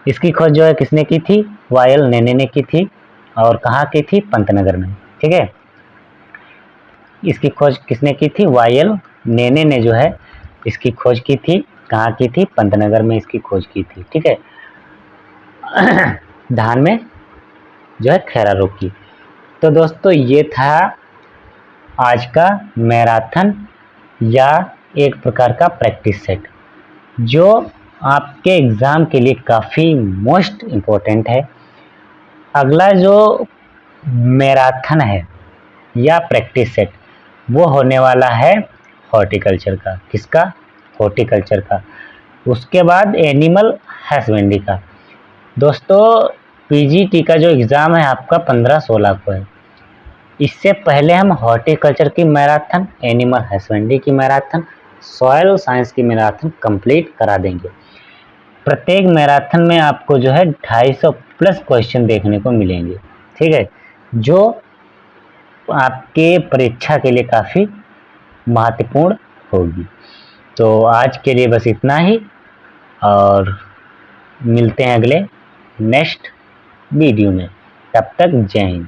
इसकी खोज जो है किसने की थी? वायल नेने ने की थी। और कहाँ की थी? पंतनगर में, ठीक है। इसकी खोज किसने की थी? वायल नेने ने जो है इसकी खोज की थी। कहाँ की थी? पंतनगर में इसकी खोज की थी, ठीक है। धान में जो है खैरा रोग की। तो दोस्तों ये था आज का मैराथन या एक प्रकार का प्रैक्टिस सेट, जो आपके एग्ज़ाम के लिए काफ़ी मोस्ट इम्पोर्टेंट है। अगला जो मैराथन है या प्रैक्टिस सेट वो होने वाला है हॉर्टिकल्चर का। किसका? हॉर्टिकल्चर का। उसके बाद एनिमल हस्बेंड्री का। दोस्तों PGT का जो एग्ज़ाम है आपका 15-16 को है। इससे पहले हम हॉर्टिकल्चर की मैराथन, एनिमल हस्बेंड्री की मैराथन, सॉयल साइंस की मैराथन कंप्लीट करा देंगे। प्रत्येक मैराथन में आपको जो है 250 प्लस क्वेश्चन देखने को मिलेंगे, ठीक है, जो आपके परीक्षा के लिए काफ़ी महत्वपूर्ण होगी। तो आज के लिए बस इतना ही, और मिलते हैं अगले नेक्स्ट वीडियो में। तब तक जय हिंद।